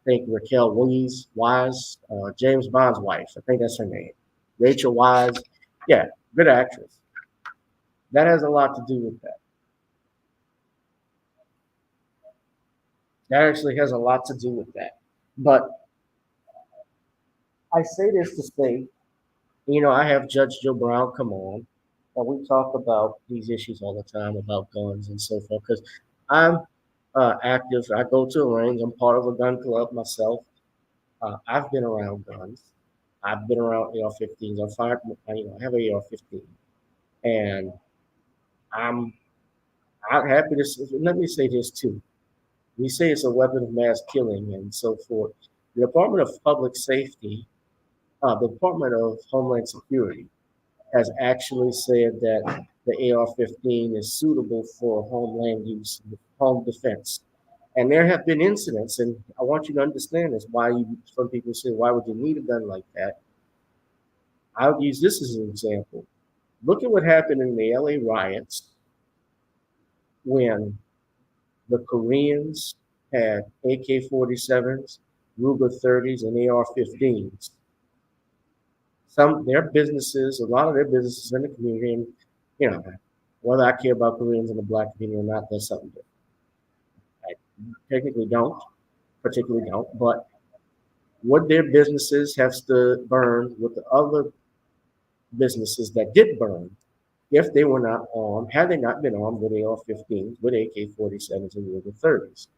think Raquel Wise, James Bond's wife. I think that's her name. Rachel Wise. Yeah, good actress. That has a lot to do with that. That actually has a lot to do with that. But I say this to say, you know, I have Judge Joe Brown come on, and we talk about these issues all the time about guns and so forth. Because I'm active. I go to a range. I'm part of a gun club myself. I've been around guns. I've been around AR-15s. I have an AR-15, and I'm happy to. Let me say this too. We say it's a weapon of mass killing and so forth. The Department of Public Safety, the Department of Homeland Security, has actually said that the AR-15 is suitable for homeland use, home defense. And there have been incidents, and I want you to understand this, some people say, why would you need a gun like that? I'll use this as an example. Look at what happened in the LA riots when the Koreans had AK-47s, Ruger 30s, and AR-15s. A lot of their businesses in the community, and you know, whether I care about Koreans in the Black community or not, that's something different. I particularly don't, but would their businesses have stood burned with the other businesses that did burn if they were not armed, had they not been armed with AR-15s, with AK-47s, and Ruger 30s?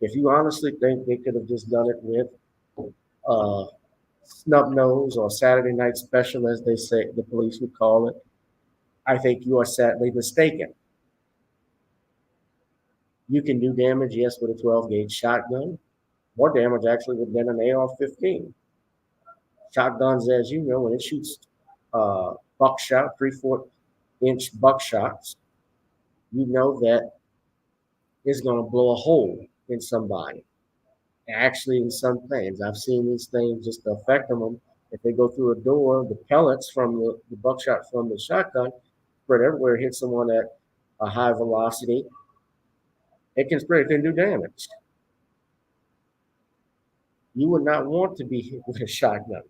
If you honestly think they could have just done it with snub nose or Saturday night special, as they say, the police would call it, I think you are sadly mistaken. You can do damage, yes, with a 12 gauge shotgun. More damage actually than an AR-15. Shotguns, as you know, when it shoots buckshot, 3/4 inch buckshots, you know that it's going to blow a hole in somebody. Actually, in some things, I've seen these things just affect them. If they go through a door, the pellets from the buckshot from the shotgun spread everywhere, hit someone at a high velocity. It can spread, it can do damage. You would not want to be hit with a shotgun.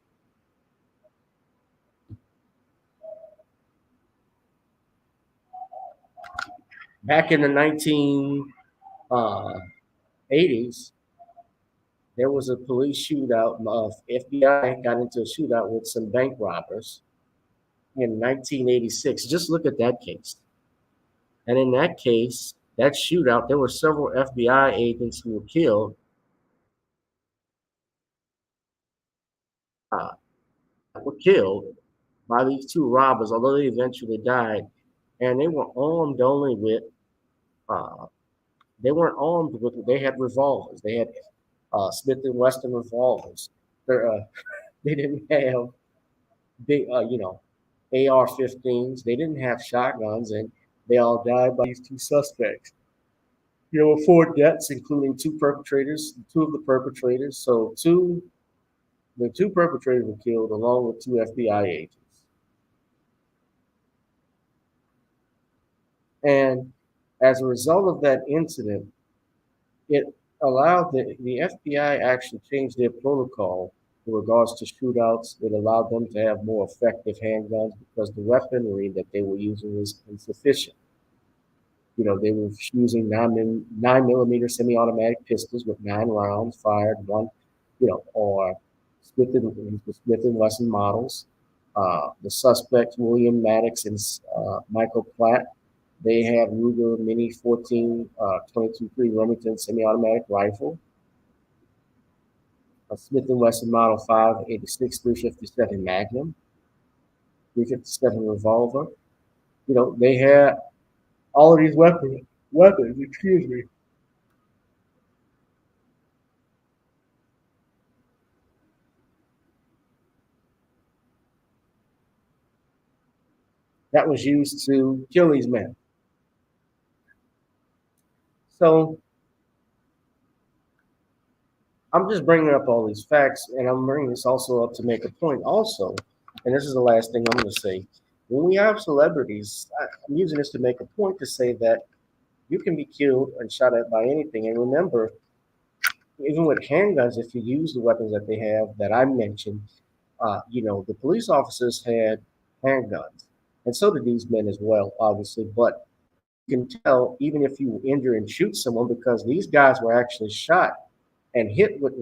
Back in the 1980s, there was a police shootout. FBI got into a shootout with some bank robbers in 1986. Just look at that case. And in that case, that shootout, there were several FBI agents who were killed. Were killed by these two robbers, although they eventually died. And they were armed only with, they weren't armed with, they had revolvers. They had Smith and Wesson revolvers. They didn't have big, AR-15s. They didn't have shotguns, and they all died by these two suspects. There were 4 deaths, including 2 perpetrators, 2 of the perpetrators. So the 2 perpetrators were killed along with 2 FBI agents. And as a result of that incident, it allowed the FBI actually changed their protocol in regards to shootouts. It allowed them to have more effective handguns because the weaponry that they were using was insufficient. You know, they were using 9mm semi-automatic pistols with 9 rounds fired, one, or Smith and Wesson models. The suspects, William Maddox and Michael Platt, they had Ruger Mini 14 22.3 Remington semi-automatic rifle, a Smith & Wesson Model 586 357 Magnum, 357 revolver. You know, they had all of these weapons, excuse me. That was used to kill these men. So I'm just bringing up all these facts, and I'm bringing this also up to make a point also, and this is the last thing I'm going to say. When we have celebrities, I'm using this to make a point to say that you can be killed and shot at by anything. And remember, even with handguns, if you use the weapons that they have that I mentioned, the police officers had handguns, and so did these men as well, obviously. But you can tell, even if you injure and shoot someone, because these guys were actually shot and hit with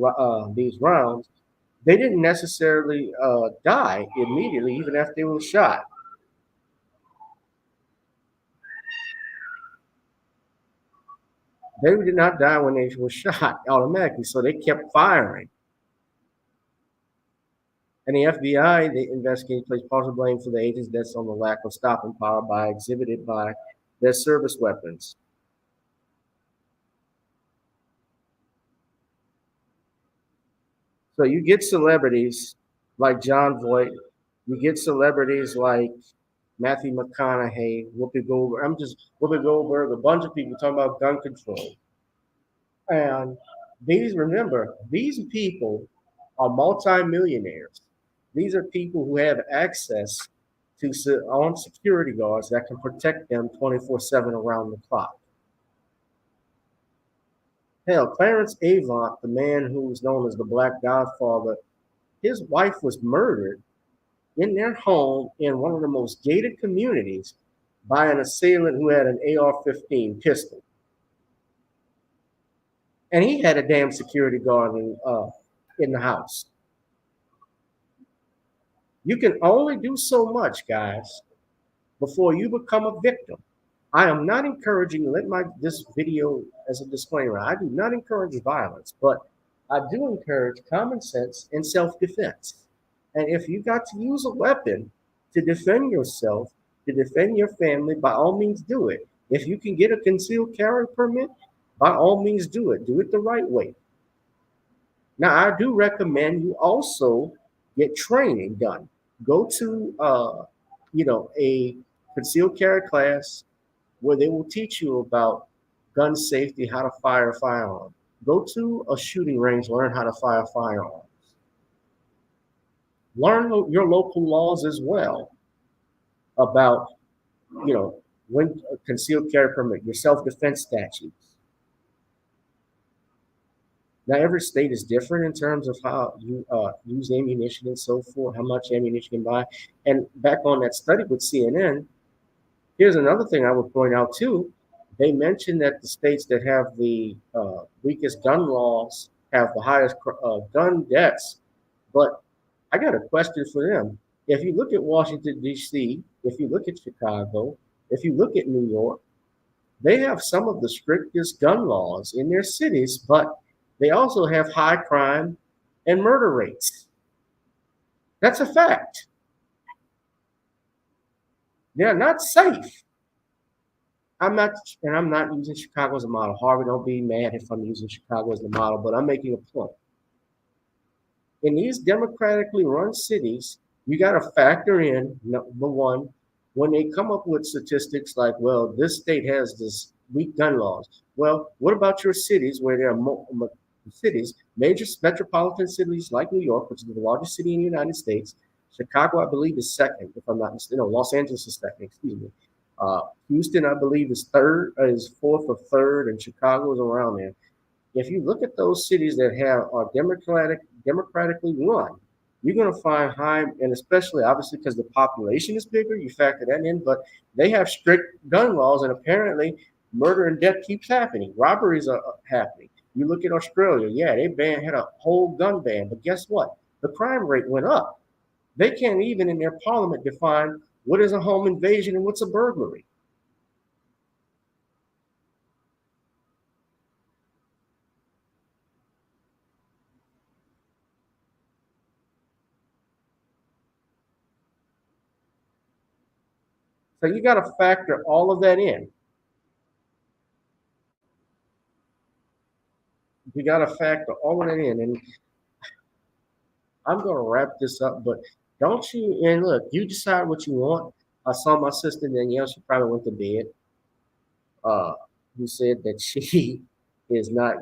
these rounds, they didn't necessarily die immediately, even after they were shot. They did not die when they were shot automatically, so they kept firing. And the FBI, they investigated, placed partial blame for the agents' deaths on the lack of stopping power exhibited by their service weapons. So you get celebrities like John Voight, you get celebrities like Matthew McConaughey, Whoopi Goldberg, a bunch of people talking about gun control. And these people are multimillionaires. These are people who have access to armed security guards that can protect them 24/7 around the clock. Hell, Clarence Avant, the man who's known as the Black Godfather, his wife was murdered in their home in one of the most gated communities by an assailant who had an AR-15 pistol. And he had a damn security guard in the house. You can only do so much, guys, before you become a victim. I am not encouraging, this video as a disclaimer, I do not encourage violence, but I do encourage common sense and self-defense. And if you got to use a weapon to defend yourself, to defend your family, by all means do it. If you can get a concealed carry permit, by all means do it. Do it the right way. Now, I do recommend you also get training done. Go to, a concealed carry class where they will teach you about gun safety, how to fire a firearm. Go to a shooting range, learn how to fire firearms. Learn your local laws as well about, when concealed carry permit, your self-defense statutes. Now, every state is different in terms of how you use ammunition and so forth, how much ammunition you can buy. And back on that study with CNN, here's another thing I would point out too. They mentioned that the states that have the weakest gun laws have the highest gun deaths. But I got a question for them. If you look at Washington, D.C., if you look at Chicago, if you look at New York, they have some of the strictest gun laws in their cities, but they also have high crime and murder rates. That's a fact. They're not safe. I'm not using Chicago as a model. Harvey, don't be mad if I'm using Chicago as the model, but I'm making a point. In these democratically run cities, you got to factor in, number one, when they come up with statistics like, well, this state has this weak gun laws. Well, what about your cities where there are cities, major metropolitan cities like New York, which is the largest city in the United States? Chicago, I believe, is second, if I'm not mistaken. No, Los Angeles is second, excuse me. Houston, I believe, is fourth or third, and Chicago is around there. If you look at those cities that are democratically run, you're going to find high, and especially obviously because the population is bigger, you factor that in, but they have strict gun laws, and apparently murder and death keeps happening. Robberies are happening. You look at Australia, yeah, they had a whole gun ban, but guess what? The crime rate went up. They can't even in their parliament define what is a home invasion and what's a burglary. So you got to factor all of that in. You got to factor all of that in. And I'm going to wrap this up, but don't you, and look, you decide what you want. I saw my sister Danielle, she probably went to bed. Who said that she's not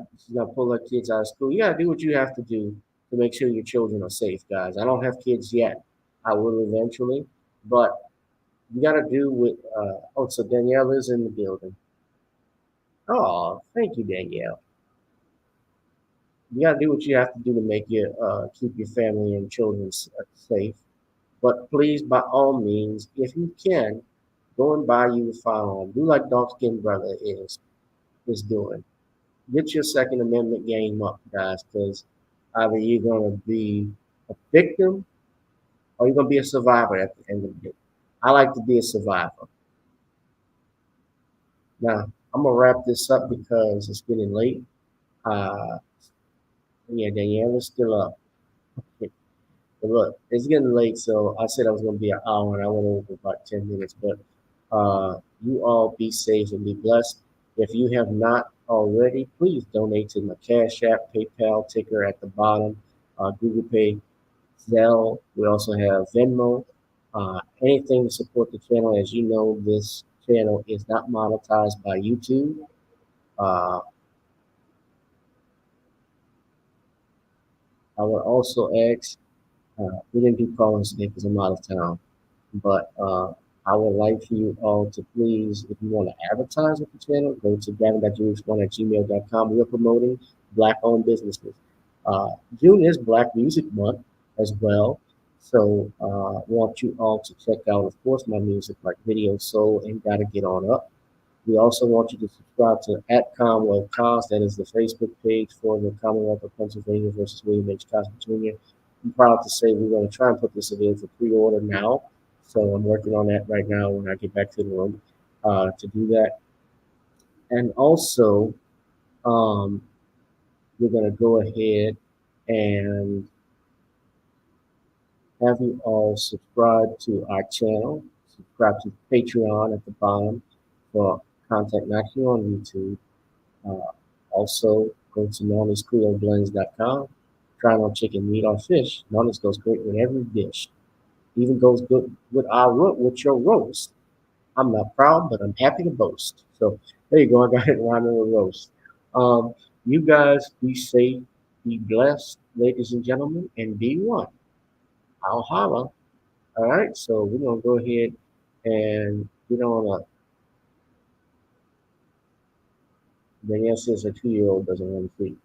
pulling her kids out of school. You got to do what you have to do to make sure your children are safe, guys. I don't have kids yet. I will eventually, but you got to do what, so Danielle is in the building. Oh, thank you, Danielle. You got to do what you have to do to make keep your family and children safe. But please, by all means, if you can, go and buy you a firearm. Do like Dark Skin Brother is doing. Get your Second Amendment game up, guys, because either you're going to be a victim or you're going to be a survivor at the end of the day. I like to be a survivor. Now, I'm going to wrap this up because it's getting late. Yeah, Danielle is still up. But look, it's getting late, so I said I was going to be an hour, and I went over about 10 minutes. But you all be safe and be blessed. If you have not already, please donate to my Cash App, PayPal ticker at the bottom, GooglePay, Zelle. We also have Venmo. Anything to support the channel. As you know, this channel is not monetized by YouTube. I would also ask, we didn't do call-ins today because I'm out of town, but I would like for you all to please, if you want to advertise with the channel, go to gavin.jewix1@gmail.com. We are promoting Black-owned businesses. June is Black Music Month as well, so I want you all to check out, of course, my music like Video Soul and Gotta Get On Up. We also want you to subscribe to @Commonwealth Cos. That is the Facebook page for the Commonwealth of Pennsylvania versus William H. Cosby Jr. I'm proud to say we're going to try and put this available for pre-order now. So I'm working on that right now when I get back to the room to do that. And also, we're going to go ahead and have you all subscribe to our channel. Subscribe to Patreon at the bottom for content, not here on YouTube. Also, go to Monty'sCreoleBlends.com. Try on chicken, meat, or fish. Monty's goes great with every dish. Even goes good with your roast. I'm not proud, but I'm happy to boast. So there you go. I got it rhyming with roast. Um, you guys be safe, be blessed, ladies and gentlemen, and be one. I'll holla. All right. So we're gonna go ahead and get on up. Danielle says a 2-year-old doesn't run free.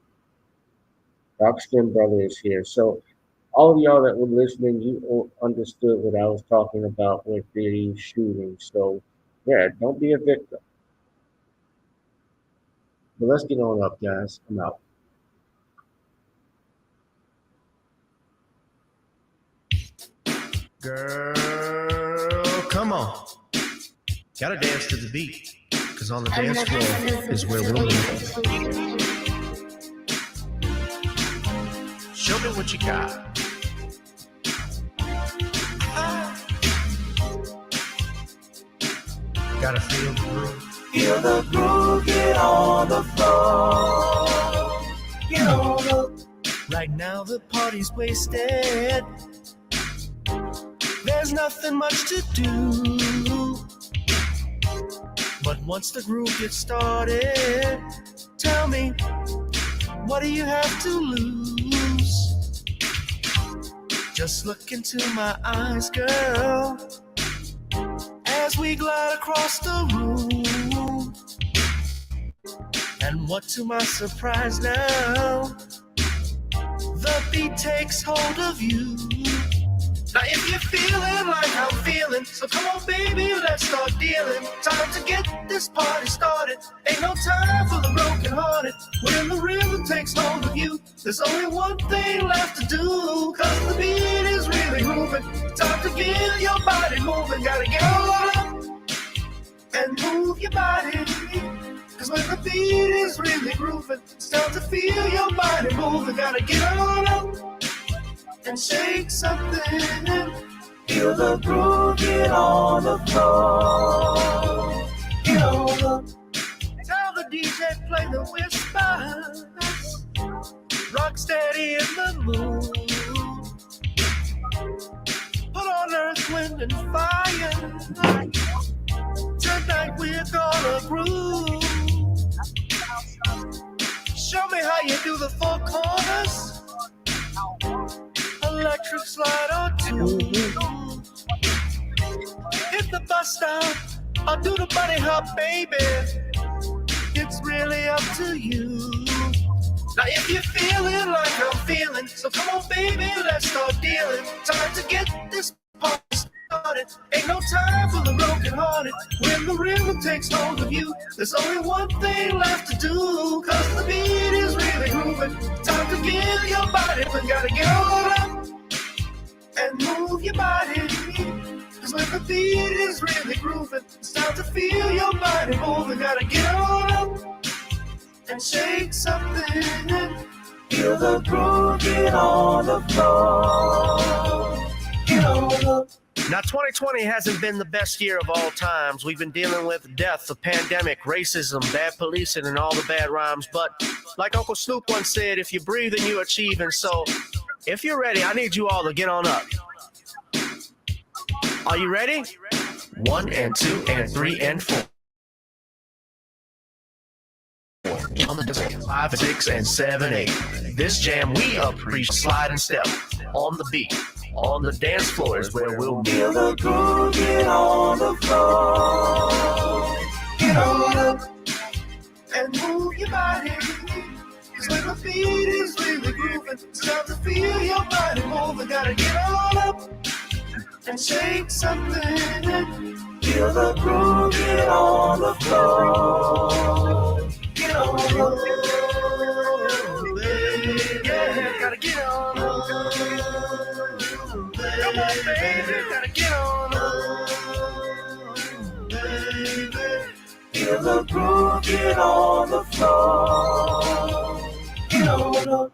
Dark skinned brother is here. So all of y'all that were listening, you all understood what I was talking about with the shooting. So yeah, don't be a victim. But let's get on up, guys. I'm out. Girl, come on. Gotta dance to the beat. Cause on the dance floor is where we'll meet. Show me what you got. Gotta feel the groove. Feel the groove, get on the floor. Get on up. Right now the party's wasted. There's nothing much to do. But once the groove gets started, tell me, what do you have to lose? Just look into my eyes, girl, as we glide across the room. And what to my surprise now, the beat takes hold of you. Now if you're feeling like I'm feeling, so come on baby, let's start dealing. Time to get this party started. Ain't no time for the broken hearted. When the rhythm takes hold of you, there's only one thing left to do. Cause the beat is really moving. Time to get your body moving. Gotta get on up and move your body. Cause when the beat is really grooving, it's time to feel your body moving. Gotta get on up and shake something. Feel the groove, get on the floor. Get on up. Tell the DJ play the whispers. Rock steady in the mood. Put on earth, wind, and fire. Tonight we're gonna groove. Show me how you do the four corners. Electric slide or two. Hit the bus stop or do the bunny hop, baby. It's really up to you. Now if you're feeling like I'm feeling, so come on baby, let's start dealing. Time to get this party started. Ain't no time for the broken hearted. When the rhythm takes hold of you, there's only one thing left to do. Cause the beat is really grooving. Time to give your body, we gotta get on up and move your body. Cause when the beat is really grooving, it's time to feel your body moving. Gotta get on up and shake something. Feel the groove, get on the floor. Get on up. Now 2020 hasn't been the best year of all times. We've been dealing with death, the pandemic, racism, bad policing, and all the bad rhymes. But like Uncle Snoop once said, if you breathe and you achieve. And so if you're ready, I need you all to get on up. Are you ready? 1 and 2 and 3 and 4. On the dance, 5, 6, and 7, 8. This jam we appreciate. Slide and step on the beat. On the dance floor is where we'll be. Feel the groove, get on the floor. Get on up And move your body. Cause when the beat is really grooving, it's time to feel your body moving. Gotta get on up and shake something. Feel the groove, get on the floor. Get on up. Yeah, gotta get on up. Come on, baby, gotta get on up. Feel the groove, get on the floor. Get on up.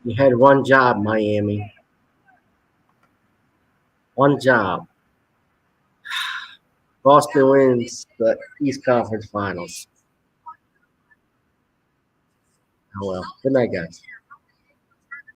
You had one job, Miami. One job. Boston wins the East Conference Finals. Oh well. Good night, guys.